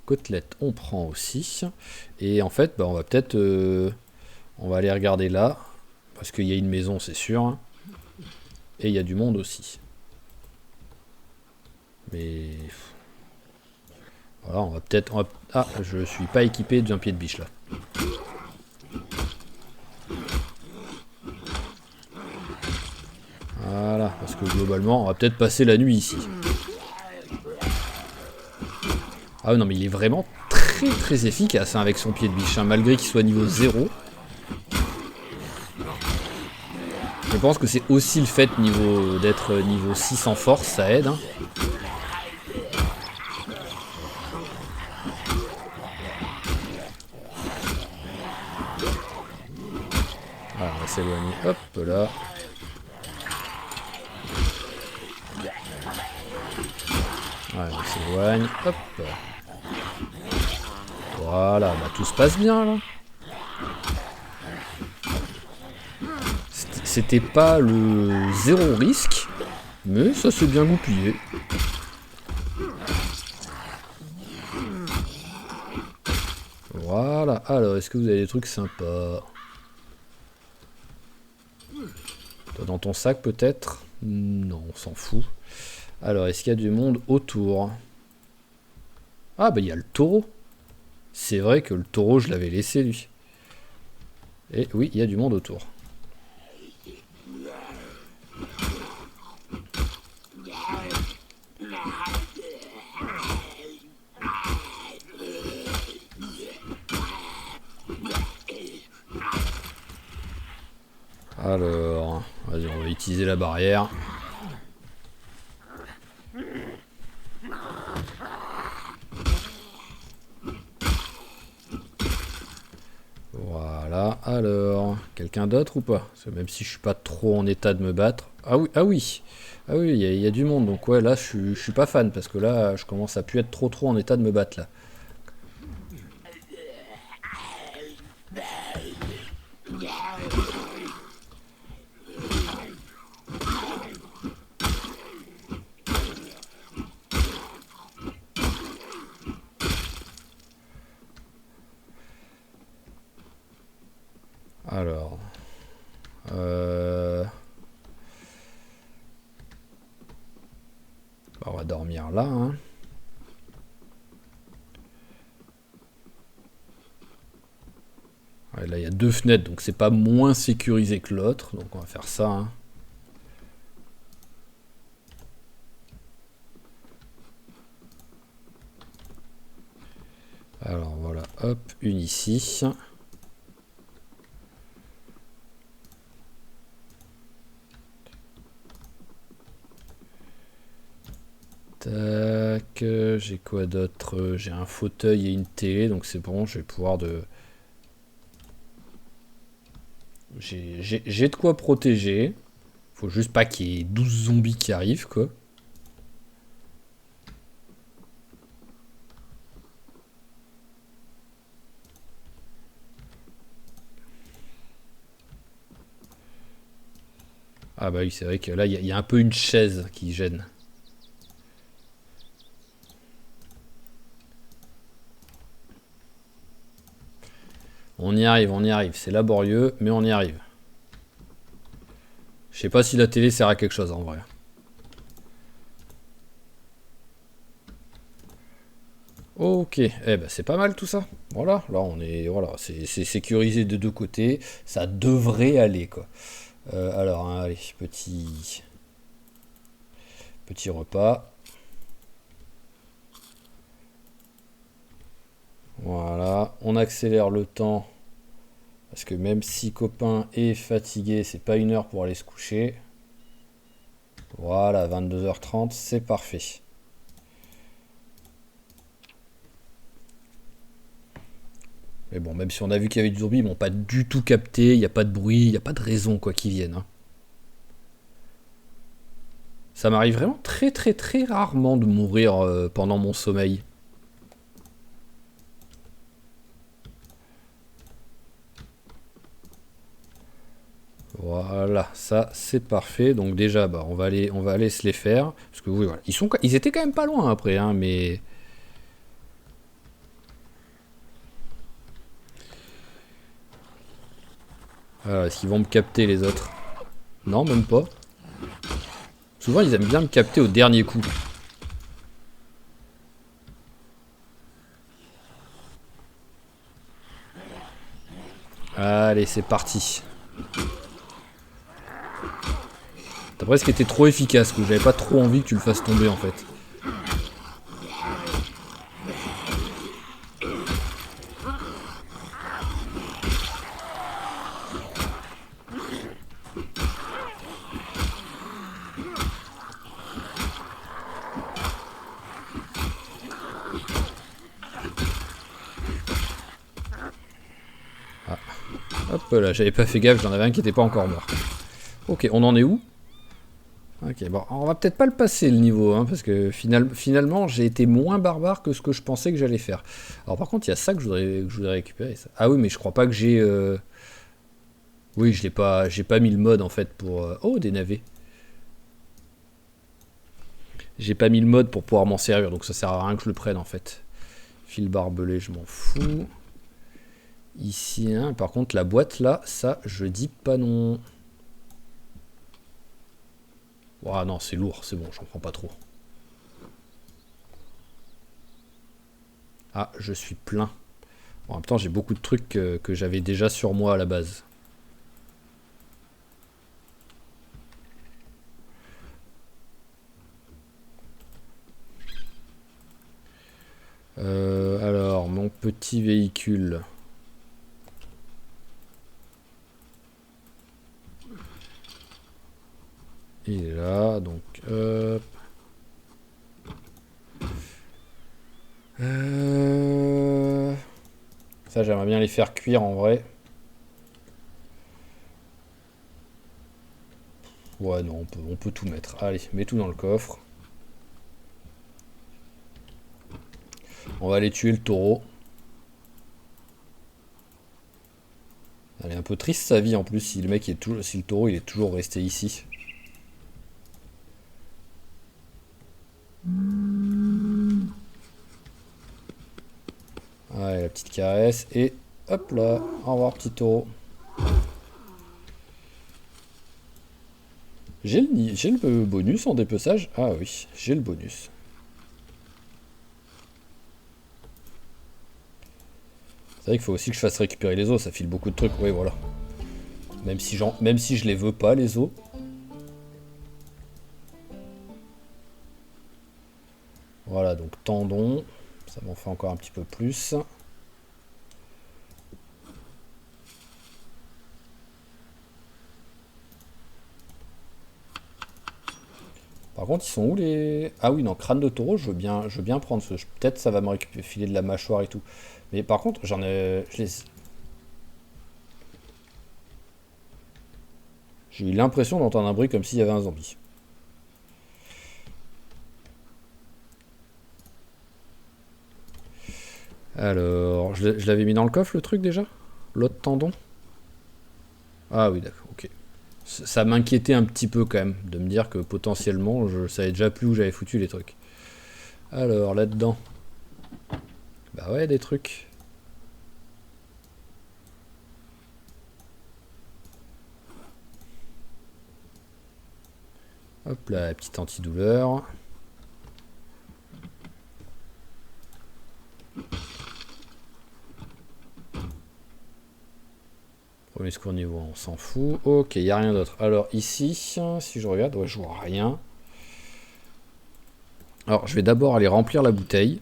Côtelette, on prend aussi. Et en fait, bah, on va peut-être... on va aller regarder là. Parce qu'il y a une maison, c'est sûr. Hein. Et il y a du monde aussi. Mais... Voilà, on va peut-être... Ah, je suis pas équipé d'un pied de biche, là. Voilà, parce que globalement, on va peut-être passer la nuit ici. Ah non, mais il est vraiment très très efficace hein, avec son pied de biche, hein, malgré qu'il soit niveau 0. Je pense que c'est aussi le fait d'être niveau 6 en force, ça aide. Hein. Voilà, on va s'éloigner. Hop là. Ouais, on s'éloigne. Hop. Voilà, bah tout se passe bien là. C'était pas le zéro risque, mais ça s'est bien goupillé. Voilà, alors est-ce que vous avez des trucs sympas? Toi dans ton sac peut-être? Non, on s'en fout. Alors est-ce qu'il y a du monde autour? Ah bah il y a le taureau. C'est vrai que le taureau je l'avais laissé lui. Et oui, il y a du monde autour. Alors, vas-y, on va utiliser la barrière. Voilà, alors, quelqu'un d'autre ou pas? Parce que même si je suis pas trop en état de me battre. Ah oui, ah oui, ah oui, il y a du monde. Donc ouais, là, je suis pas fan parce que là, je commence à plus être trop en état de me battre là. Alors, bah, on va dormir là. Hein. Ouais, là, il y a 2 fenêtres, donc c'est pas moins sécurisé que l'autre. Donc on va faire ça. Hein. Alors voilà, hop, une ici. Tac, j'ai quoi d'autre? J'ai un fauteuil et une télé, donc c'est bon, je vais pouvoir de... J'ai de quoi protéger. Faut juste pas qu'il y ait 12 zombies qui arrivent, quoi. Ah bah oui, c'est vrai que là, il y a un peu une chaise qui gêne. On y arrive. C'est laborieux, mais on y arrive. Je sais pas si la télé sert à quelque chose en vrai. Ok, eh ben c'est pas mal tout ça. Voilà, là on est, voilà, c'est sécurisé de 2 côtés. Ça devrait aller quoi. Alors, hein, allez, petit repas. Voilà, on accélère le temps. Parce que même si copain est fatigué, c'est pas 1 heure pour aller se coucher. Voilà, 22h30, c'est parfait. Mais bon, même si on a vu qu'il y avait du zombie, ils m'ont pas du tout capté, il n'y a pas de bruit, il n'y a pas de raison quoi qu'ils viennent. Hein. Ça m'arrive vraiment très très très rarement de mourir pendant mon sommeil. Voilà, ça c'est parfait. Donc déjà, bah, on va aller se les faire. Parce que oui, voilà. Ils étaient quand même pas loin après, hein, mais... Voilà, est-ce qu'ils vont me capter les autres? Non, même pas. Souvent, ils aiment bien me capter au dernier coup. Allez, c'est parti. T'as presque été trop efficace, que j'avais pas trop envie que tu le fasses tomber en fait. Hop là, j'avais pas fait gaffe, j'en avais un qui était pas encore mort. Ok, on en est où? Ok, bon, on va peut-être pas le passer le niveau, hein, parce que finalement j'ai été moins barbare que ce que je pensais que j'allais faire. Alors par contre, il y a ça que je voudrais récupérer. Ça. Ah oui, mais je crois pas que j'ai... Oui, je l'ai pas, j'ai pas mis le mode en fait pour... Oh, des navets. J'ai pas mis le mode pour pouvoir m'en servir, donc ça sert à rien que je le prenne en fait. Fil barbelé, je m'en fous. Ici, hein, par contre, la boîte là, ça, je dis pas non. Ouah, non, c'est lourd, c'est bon, j'en prends pas trop. Ah, je suis plein. Bon, en même temps, j'ai beaucoup de trucs que j'avais déjà sur moi à la base. Alors, mon petit véhicule. Il est là, donc hop. Ça, j'aimerais bien les faire cuire en vrai. Ouais, non, on peut tout mettre. Allez, mets tout dans le coffre. On va aller tuer le taureau. Elle est un peu triste sa vie en plus si le mec est toujours, si le taureau il est toujours resté ici. Ouais, la petite caresse et hop là, au revoir petit taureau. J'ai le bonus en dépeçage. Ah oui, j'ai le bonus. C'est vrai qu'il faut aussi que je fasse récupérer les os, ça file beaucoup de trucs. Oui, voilà. Même si je les veux pas les os. Voilà, donc tendon. Ça m'en fait encore un petit peu plus. Par contre, ils sont où les... Ah oui, non, crâne de taureau, je veux bien prendre ce... Peut-être ça va me récupérer, filer de la mâchoire et tout. Mais par contre, j'en ai... J'ai eu l'impression d'entendre un bruit comme s'il y avait un zombie. Alors, je l'avais mis dans le coffre le truc déjà? L'autre tendon? Ah oui, d'accord, ok. Ça m'inquiétait un petit peu quand même, de me dire que potentiellement, je savais déjà plus où j'avais foutu les trucs. Alors, là-dedans. Bah ouais, des trucs. Hop là, petite antidouleur. Premier secours niveau, on s'en fout. Ok, il n'y a rien d'autre. Alors ici, si je regarde, ouais, je vois rien. Alors, je vais d'abord aller remplir la bouteille.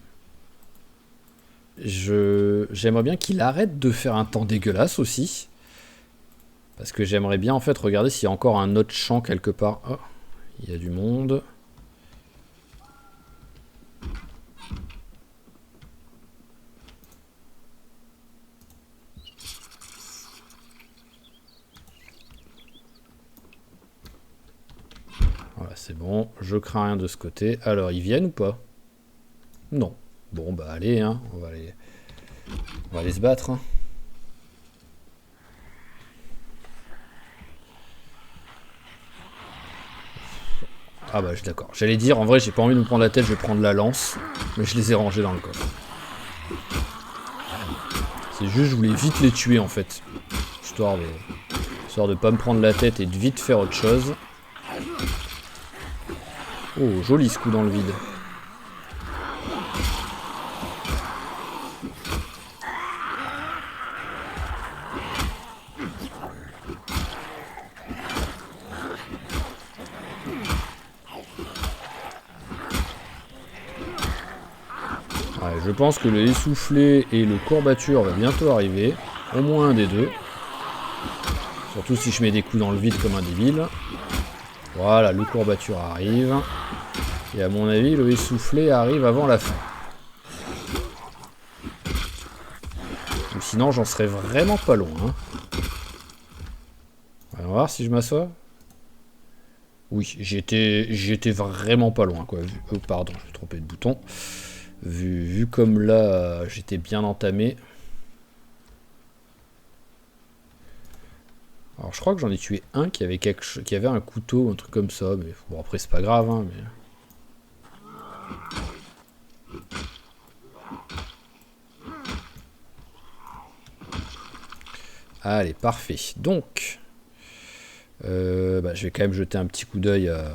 J'aimerais bien qu'il arrête de faire un temps dégueulasse aussi. Parce que j'aimerais bien en fait regarder s'il y a encore un autre champ quelque part. Oh, il y a du monde. Voilà, c'est bon. Je crains rien de ce côté. Alors, ils viennent ou pas? Non. Bon, bah allez, hein. On va aller se battre, hein. Ah bah, je suis d'accord. J'allais dire, en vrai, j'ai pas envie de me prendre la tête, je vais prendre la lance. Mais je les ai rangés dans le coffre. C'est juste, je voulais vite les tuer, en fait. Histoire de pas me prendre la tête et de vite faire autre chose. Oh, joli ce coup dans le vide. Ouais, je pense que le essoufflé et le courbature va bientôt arriver. Au moins un des deux. Surtout si je mets des coups dans le vide comme un débile. Voilà, le courbature arrive. Et à mon avis, le essoufflé arrive avant la fin. Ou sinon, j'en serais vraiment pas loin. Hein. On va voir si je m'assois. Oui, j'étais vraiment pas loin, quoi. Oh, pardon, j'ai trompé de bouton. Vu comme là, j'étais bien entamé. Alors je crois que j'en ai tué un qui avait un couteau, un truc comme ça, mais bon après c'est pas grave, hein, mais... Allez, parfait. Donc, je vais quand même jeter un petit coup d'œil à...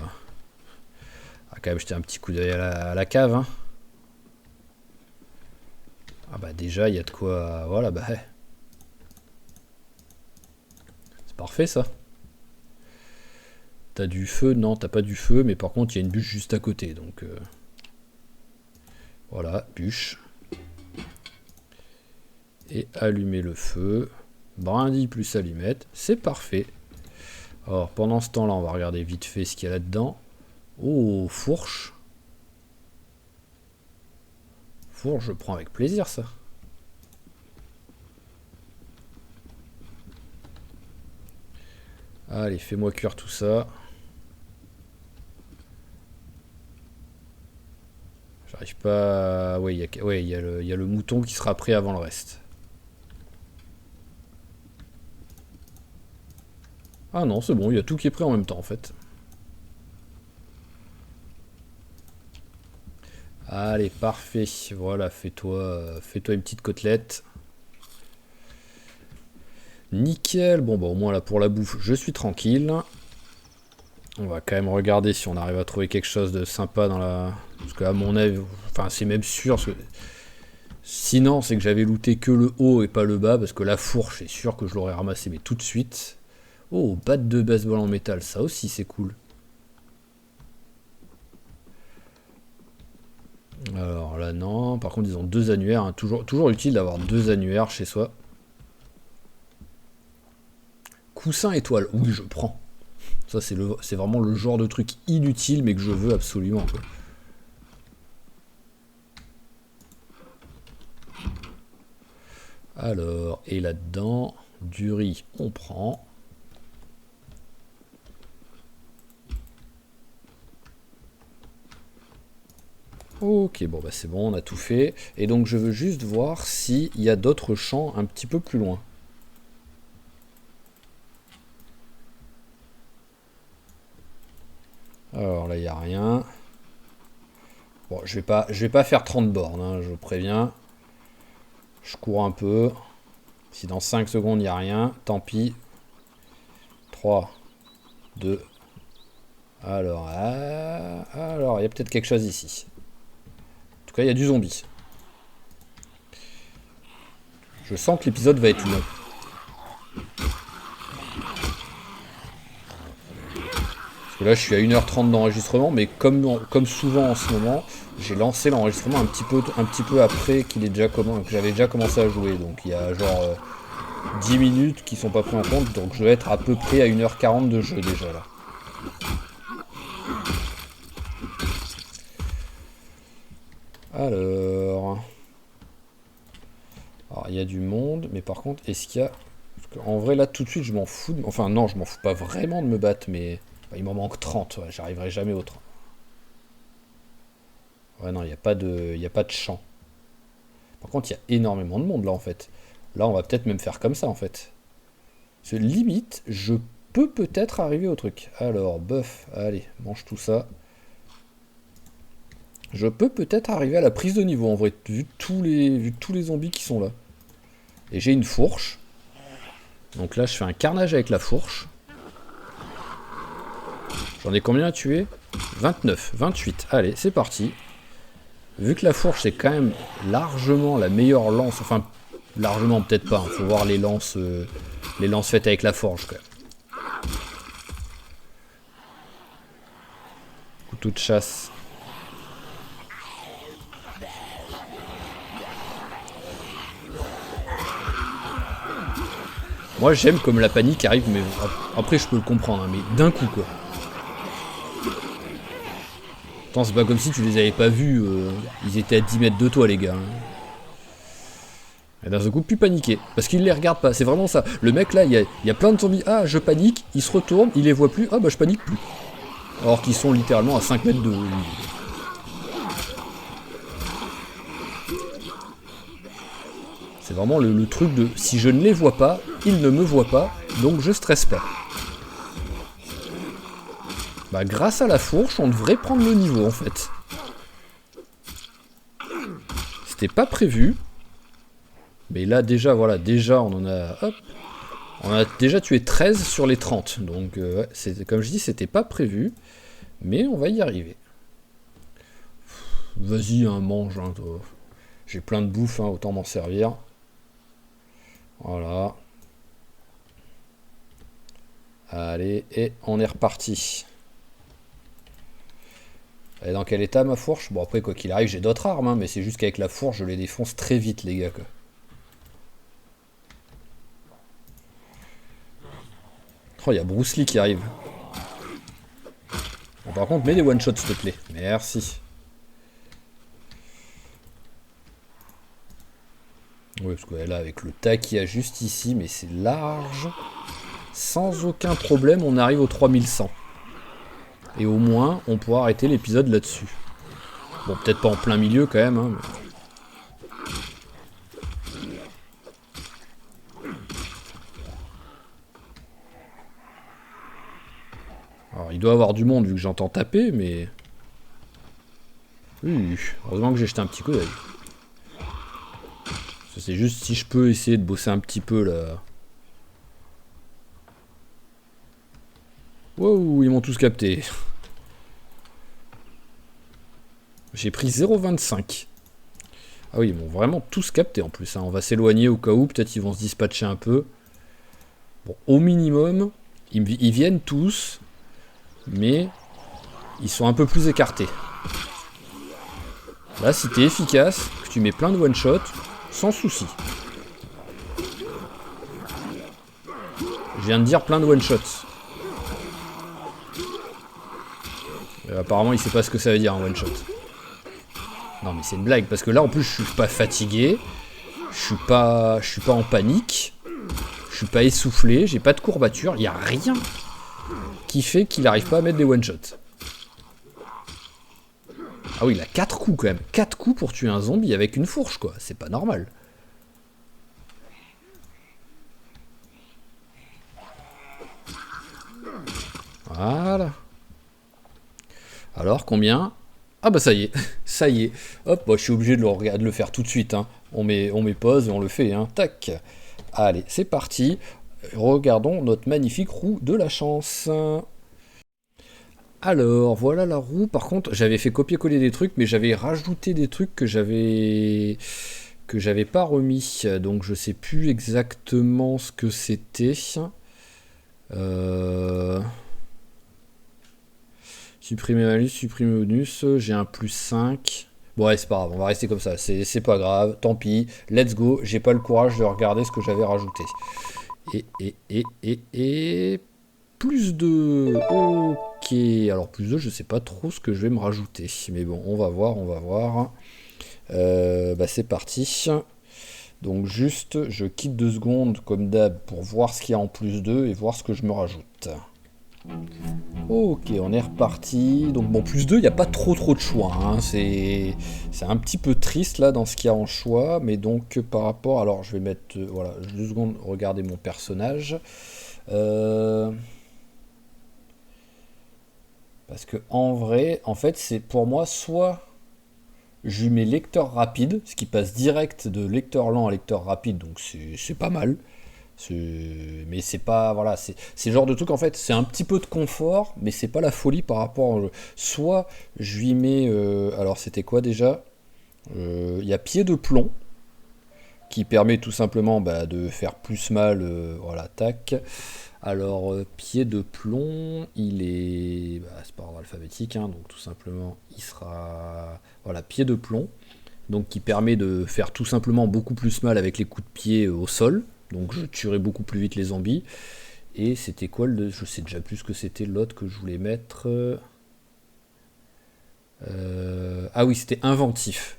à la cave, hein. Ah bah déjà, il y a de quoi... Voilà, bah... C'est parfait, ça. T'as du feu? Non, t'as pas du feu, mais par contre, il y a une bûche juste à côté, donc... Voilà, bûche. Et allumer le feu. Brindille plus allumette, c'est parfait. Alors, pendant ce temps-là, on va regarder vite fait ce qu'il y a là-dedans. Oh, fourche. Fourche, je prends avec plaisir, ça. Allez, fais-moi cuire tout ça. J'arrive pas... Ouais, il y a le mouton qui sera prêt avant le reste. Ah non, c'est bon, il y a tout qui est prêt en même temps, en fait. Allez, parfait. Voilà, fais-toi une petite côtelette. Nickel. Bon, bah au moins là, pour la bouffe, je suis tranquille. On va quand même regarder si on arrive à trouver quelque chose de sympa dans la... Parce qu'à mon avis... Enfin, c'est même sûr, parce que... Sinon, c'est que j'avais looté que le haut et pas le bas, parce que la fourche, c'est sûr que je l'aurais ramassé, mais tout de suite. Oh, batte de baseball en métal, ça aussi, c'est cool. Alors là, non. Par contre, ils ont deux annuaires. Hein. Toujours utile d'avoir deux annuaires chez soi. Coussin étoile. Oui, je prends. Ça, c'est vraiment le genre de truc inutile, mais que je veux absolument. Quoi. Alors, et là-dedans, du riz, on prend. Ok, bon, bah c'est bon, on a tout fait. Et donc, je veux juste voir s'il y a d'autres champs un petit peu plus loin. Alors là, il n'y a rien. Bon, je vais pas faire 30 bornes, hein, je vous préviens. Je cours un peu. Si dans 5 secondes, il n'y a rien, tant pis. 3, 2. Alors, il y a peut-être quelque chose ici. En tout cas, il y a du zombie. Je sens que l'épisode va être long. Parce que là, je suis à 1h30 d'enregistrement, mais comme souvent en ce moment, j'ai lancé l'enregistrement un petit peu après que j'avais déjà commencé à jouer. Donc il y a genre 10 minutes qui sont pas pris en compte, donc je vais être à peu près à 1h40 de jeu déjà là. Alors, il y a du monde, mais par contre, est-ce qu'il y a... Parce qu'en vrai, là, tout de suite, je m'en fous. Enfin, non, je m'en fous pas vraiment de me battre, mais... Bah, il m'en manque 30, ouais, j'arriverai jamais au 30. Ouais, non, il n'y a pas de champ. Par contre, il y a énormément de monde là en fait. Là, on va peut-être même faire comme ça en fait. Parce que limite, je peux peut-être arriver au truc. Alors, bœuf, allez, mange tout ça. Je peux peut-être arriver à la prise de niveau en vrai, vu tous les zombies qui sont là. Et j'ai une fourche. Donc là, je fais un carnage avec la fourche. J'en ai combien à tuer? 29, 28. Allez, c'est parti. Vu que la fourche, c'est quand même largement la meilleure lance. Enfin, largement, peut-être pas. Faut voir les lances faites avec la forge, quand même. Couteau de chasse. Moi, j'aime comme la panique arrive, mais après, je peux le comprendre, hein, mais d'un coup, quoi. Attends, c'est pas comme si tu les avais pas vus. Ils étaient à 10 mètres de toi, les gars. Hein. Et d'un seul coup, plus paniquer. Parce qu'il les regarde pas. C'est vraiment ça. Le mec, là, il y a plein de zombies. Ah, je panique. Il se retourne. Il les voit plus. Ah, bah, je panique plus. Alors qu'ils sont littéralement à 5 mètres de. C'est vraiment le truc de si je ne les vois pas, ils ne me voient pas, donc je stresse pas. Bah grâce à la fourche, on devrait prendre le niveau en fait. C'était pas prévu. Mais là déjà, voilà, déjà on en a. Hop. On a déjà tué 13 sur les 30. Donc ouais, comme je dis, c'était pas prévu. Mais on va y arriver. Vas-y, hein, mange. Hein, j'ai plein de bouffe, hein, autant m'en servir. Voilà. Allez, et on est reparti. Elle est dans quel état ma fourche? Bon après quoi qu'il arrive j'ai d'autres armes hein, mais c'est juste qu'avec la fourche je les défonce très vite les gars quoi. Oh il y a Bruce Lee qui arrive. Bon, par contre mets des one shots s'il te plaît. Merci. Oui parce que là avec le tas qu'il y a juste ici mais c'est large. Sans aucun problème on arrive au 3100. Et au moins on pourra arrêter l'épisode là-dessus. Bon peut-être pas en plein milieu quand même hein, mais... Alors il doit y avoir du monde vu que j'entends taper mais... Heureusement que j'ai jeté un petit coup d'œil. C'est juste si je peux essayer de bosser un petit peu là. Wow, ils m'ont tous capté. J'ai pris 0,25. Ah oui, ils m'ont vraiment tous capté en plus. Hein. On va s'éloigner au cas où, peut-être ils vont se dispatcher un peu. Bon, au minimum, ils viennent tous, mais ils sont un peu plus écartés. Là, si t'es efficace, que tu mets plein de one-shot, sans souci. Je viens de dire plein de one-shots. Apparemment, il sait pas ce que ça veut dire un one-shot. Non, mais c'est une blague, parce que là, en plus, je suis pas fatigué. Je suis pas en panique. Je suis pas essoufflé. J'ai pas de courbature. Il y a rien qui fait qu'il arrive pas à mettre des one-shots. Ah oui, il a 4 coups quand même. 4 coups pour tuer un zombie avec une fourche, quoi. C'est pas normal. Voilà. Alors, combien? Ah bah ça y est, ça y est. Hop, bah, je suis obligé de le faire tout de suite. Hein. On met pause et on le fait. Hein. Tac. Allez, c'est parti. Regardons notre magnifique roue de la chance. Alors, voilà la roue. Par contre, j'avais fait copier-coller des trucs, mais j'avais rajouté des trucs que j'avais pas remis. Donc, je sais plus exactement ce que c'était. Supprimer malus, supprimer bonus. J'ai un plus 5. Bon, ouais, c'est pas grave. On va rester comme ça. C'est pas grave. Tant pis. Let's go. J'ai pas le courage de regarder ce que j'avais rajouté. Et plus 2. Ok. Alors plus 2, je sais pas trop ce que je vais me rajouter. Mais bon, on va voir. Bah c'est parti. Donc juste, je quitte 2 secondes comme d'hab pour voir ce qu'il y a en plus 2 et voir ce que je me rajoute. Ok, on est reparti. Donc bon, plus 2, il n'y a pas trop de choix. Hein. C'est un petit peu triste là dans ce qu'il y a en choix. Mais donc par rapport... Alors je vais mettre... voilà, 2 secondes, regardez mon personnage. Parce que en vrai, en fait, c'est pour moi soit je lui mets lecteur rapide, ce qui passe direct de lecteur lent à lecteur rapide, donc c'est pas mal. Mais c'est pas, voilà, c'est le genre de truc, en fait, c'est un petit peu de confort, mais c'est pas la folie par rapport au jeu. Soit je lui mets, alors c'était quoi déjà? Il y a pied de plomb, qui permet tout simplement de faire plus mal, voilà, tac. Alors, pied de plomb, il est, c'est par ordre alphabétique, hein, donc tout simplement, il sera, voilà, pied de plomb, donc qui permet de faire tout simplement beaucoup plus mal avec les coups de pied au sol, donc je tuerai beaucoup plus vite les zombies. Et c'était quoi je sais déjà plus ce que c'était l'autre que je voulais mettre. Ah oui, c'était inventif.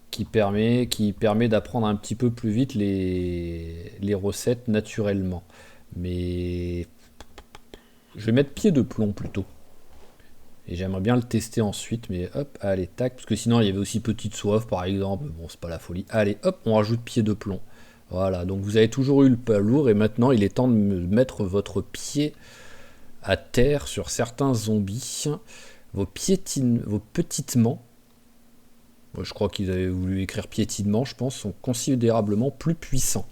Qui permet d'apprendre un petit peu plus vite les recettes naturellement. Mais je vais mettre pied de plomb plutôt. Et j'aimerais bien le tester ensuite, mais hop, allez, tac. Parce que sinon, il y avait aussi petite soif, par exemple. Bon, c'est pas la folie. Allez, hop, on rajoute pied de plomb. Voilà, donc vous avez toujours eu le pas lourd, et maintenant, il est temps de mettre votre pied à terre sur certains zombies. Vos petitements, je crois qu'ils avaient voulu écrire piétinement, je pense, sont considérablement plus puissants.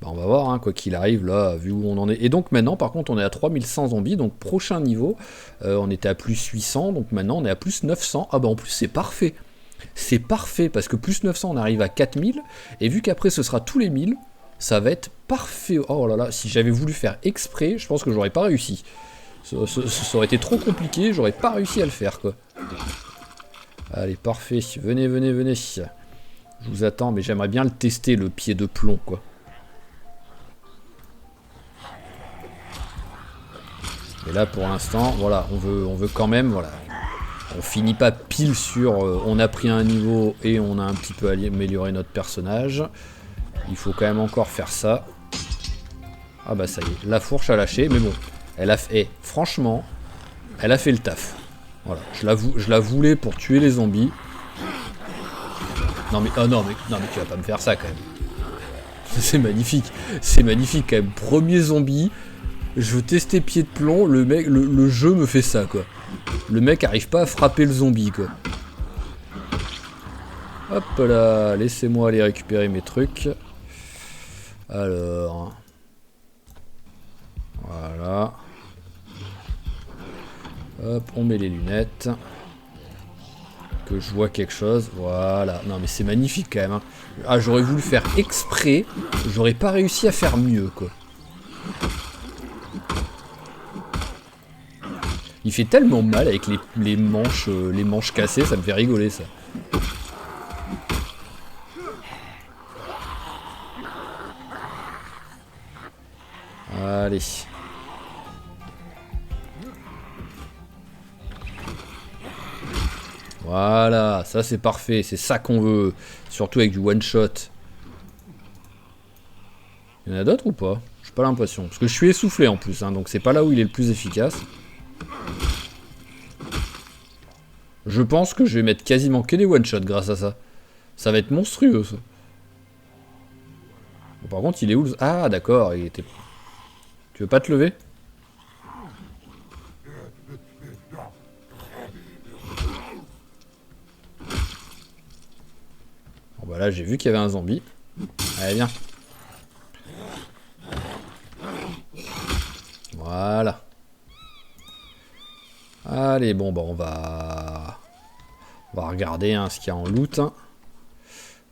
On va voir, hein, quoi qu'il arrive, là, vu où on en est. Et donc maintenant, par contre, on est à 3100 zombies, donc prochain niveau, on était à plus 800, donc maintenant on est à plus 900. Ah bah en plus c'est parfait. C'est parfait, parce que plus 900, on arrive à 4000, et vu qu'après ce sera tous les 1000, ça va être parfait. Oh là là, si j'avais voulu faire exprès, je pense que j'aurais pas réussi. Ça aurait été trop compliqué, j'aurais pas réussi à le faire, quoi. Allez, parfait, venez, venez, venez. Je vous attends, mais j'aimerais bien le tester, le pied de plomb, quoi. Mais là, pour l'instant, voilà, on veut quand même, voilà. On finit pas pile sur on a pris un niveau et on a un petit peu amélioré notre personnage. Il faut quand même encore faire ça. Ah bah ça y est, la fourche a lâché, mais bon, elle a fait, franchement, elle a fait le taf. Voilà, je la voulais pour tuer les zombies. Non mais, oh non mais tu vas pas me faire ça quand même. C'est magnifique quand même. Premier zombie, je veux tester pied de plomb, le mec, le jeu me fait ça quoi. Le mec arrive pas à frapper le zombie quoi. Hop là, laissez-moi aller récupérer mes trucs. Alors, voilà. Hop, on met les lunettes. Que je vois quelque chose, voilà. Non mais c'est magnifique quand même. Hein. Ah, j'aurais voulu faire exprès, j'aurais pas réussi à faire mieux quoi. Il fait tellement mal avec les manches cassées, ça me fait rigoler ça. Allez. Voilà, ça c'est parfait, c'est ça qu'on veut. Surtout avec du one shot. Il y en a d'autres ou pas? J'ai pas l'impression. Parce que je suis essoufflé en plus, hein, donc c'est pas là où il est le plus efficace. Je pense que je vais mettre quasiment que des one shots grâce à ça. Ça va être monstrueux ça. Bon, par contre, il est où le... Ah d'accord, il était... Tu veux pas te lever? Bon bah là j'ai vu qu'il y avait un zombie. Allez viens. Voilà. Allez bon bah on va regarder hein, ce qu'il y a en loot. Hein.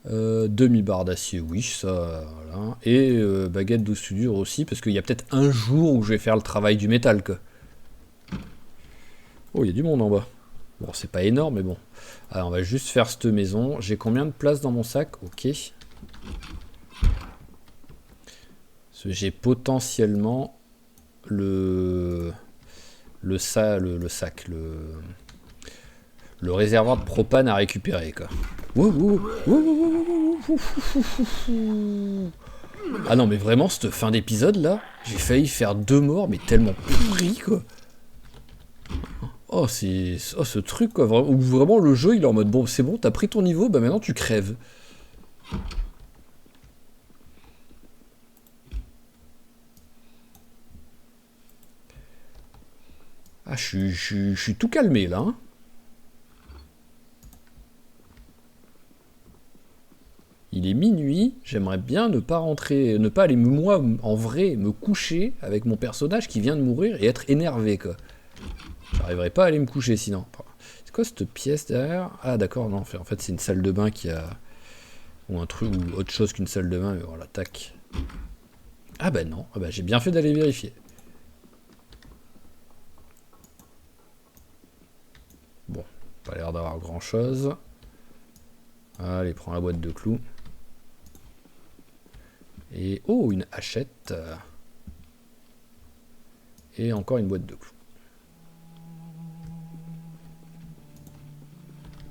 Demi-barre d'acier, oui, ça, voilà. Et baguette de soudure aussi, parce qu'il y a peut-être un jour où je vais faire le travail du métal, quoi. Oh, il y a du monde en bas. Bon, c'est pas énorme, mais bon. Alors, on va juste faire cette maison. J'ai combien de place dans mon sac? Ok. J'ai potentiellement le sac, le réservoir de propane à récupérer, quoi. Ah non, mais vraiment, cette fin d'épisode là, j'ai failli faire 2 morts, mais tellement pourri quoi. Oh, ce truc quoi, où vraiment le jeu il est en mode bon, c'est bon, t'as pris ton niveau, bah maintenant tu crèves. Ah, je suis tout calmé là. Hein. Il est minuit, j'aimerais bien ne pas rentrer, ne pas aller moi en vrai me coucher avec mon personnage qui vient de mourir et être énervé quoi. J'arriverai pas à aller me coucher sinon. C'est quoi cette pièce derrière? Ah d'accord, non, en fait c'est une salle de bain qui a... Ou un truc, ou autre chose qu'une salle de bain, mais voilà, tac. Ah bah non, ah bah, j'ai bien fait d'aller vérifier. Bon, pas l'air d'avoir grand chose. Allez, prends la boîte de clous. Et oh, une hachette. Et encore une boîte de clous.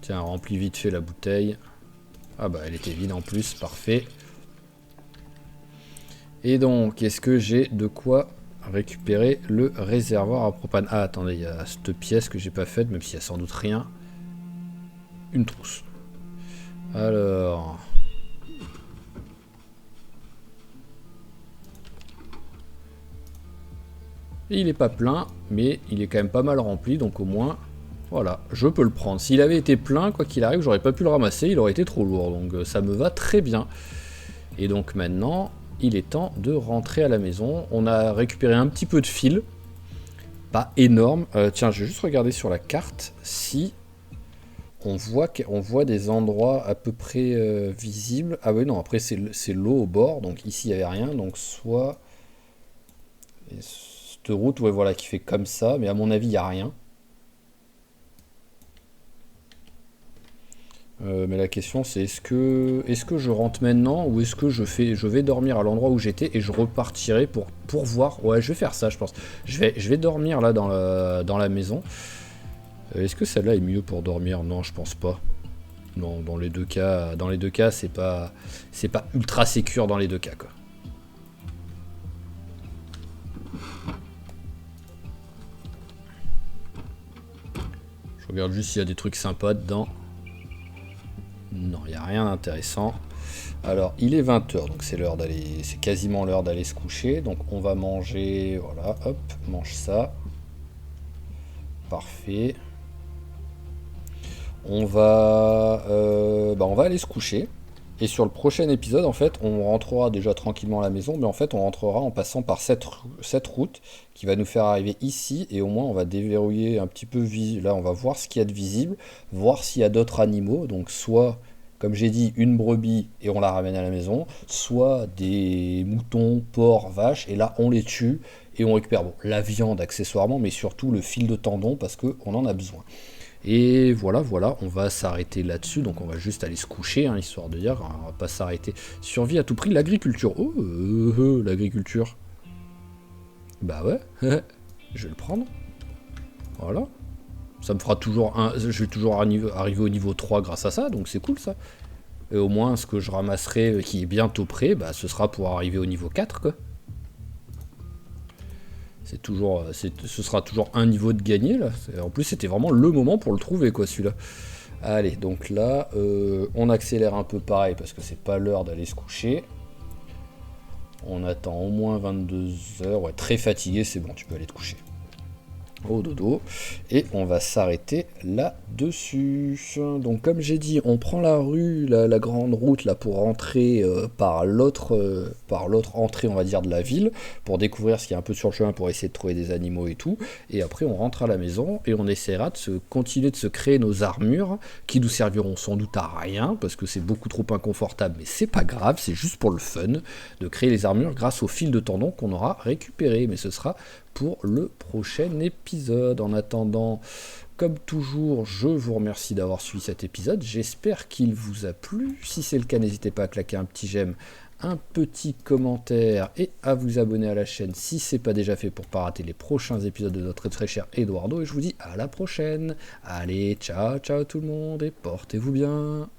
Tiens, remplis vite fait la bouteille. Ah bah elle était vide en plus, parfait. Et donc, est-ce que j'ai de quoi récupérer le réservoir à propane? Ah attendez, il y a cette pièce que j'ai pas faite, même s'il y a sans doute rien. Une trousse. Alors... il est pas plein, mais il est quand même pas mal rempli, donc au moins, voilà, je peux le prendre. S'il avait été plein, quoi qu'il arrive, j'aurais pas pu le ramasser, il aurait été trop lourd, donc ça me va très bien. Et donc maintenant, il est temps de rentrer à la maison. On a récupéré un petit peu de fil, pas énorme. Tiens, je vais juste regarder sur la carte si on voit des endroits à peu près visibles. Ah oui, non, après c'est l'eau au bord, donc ici il n'y avait rien, donc soit... cette route, ouais, voilà, qui fait comme ça, mais à mon avis, il n'y a rien. Mais la question, c'est est-ce que je rentre maintenant ou est-ce que je vais dormir à l'endroit où j'étais et je repartirai pour voir. Ouais, je vais faire ça, je pense. Je vais dormir là dans la maison. Est-ce que celle-là est mieux pour dormir? Non, je pense pas. Non, dans les deux cas, c'est pas ultra sécure dans les deux cas, quoi. Je regarde juste s'il y a des trucs sympas dedans. Non, il n'y a rien d'intéressant. Alors, il est 20h, donc c'est quasiment l'heure d'aller se coucher. Donc, on va manger, voilà, hop, mange ça. Parfait. On va aller se coucher. Et sur le prochain épisode, en fait, on rentrera déjà tranquillement à la maison, mais en fait, on rentrera en passant par cette route qui va nous faire arriver ici, et au moins, on va déverrouiller un petit peu. Là, on va voir ce qu'il y a de visible, voir s'il y a d'autres animaux, donc soit, comme j'ai dit, une brebis, et on la ramène à la maison, soit des moutons, porcs, vaches, et là, on les tue, et on récupère, bon, la viande accessoirement, mais surtout le fil de tendon, parce qu'on en a besoin. Et voilà, on va s'arrêter là-dessus, donc on va juste aller se coucher, hein, histoire de dire, on va pas s'arrêter. Survie à tout prix, l'agriculture. Oh, l'agriculture. Bah ouais, je vais le prendre. Voilà. Ça me fera toujours je vais toujours arriver au niveau 3 grâce à ça, donc c'est cool ça. Et au moins, ce que je ramasserai, qui est bientôt prêt, bah, ce sera pour arriver au niveau 4, quoi. Ce sera toujours un niveau de gagné là. En plus c'était vraiment le moment pour le trouver quoi celui-là. Allez, donc là on accélère un peu pareil parce que c'est pas l'heure d'aller se coucher. On attend au moins 22 heures. Ouais, très fatigué, c'est bon, tu peux aller te coucher. Au dodo, et on va s'arrêter là-dessus. Donc comme j'ai dit, on prend la rue, la grande route là pour rentrer par l'autre entrée, on va dire, de la ville, pour découvrir ce qu'il y a un peu sur le chemin, pour essayer de trouver des animaux et tout, et après on rentre à la maison et on essaiera de continuer de se créer nos armures, qui nous serviront sans doute à rien, parce que c'est beaucoup trop inconfortable, mais c'est pas grave, c'est juste pour le fun, de créer les armures grâce au fil de tendon qu'on aura récupéré, mais ce sera pour le prochain épisode. En attendant, comme toujours, je vous remercie d'avoir suivi cet épisode. J'espère qu'il vous a plu. Si c'est le cas, n'hésitez pas à claquer un petit j'aime, un petit commentaire et à vous abonner à la chaîne si c'est pas déjà fait pour pas rater les prochains épisodes de notre très cher Eduardo. Et je vous dis à la prochaine. Allez, ciao tout le monde et portez-vous bien.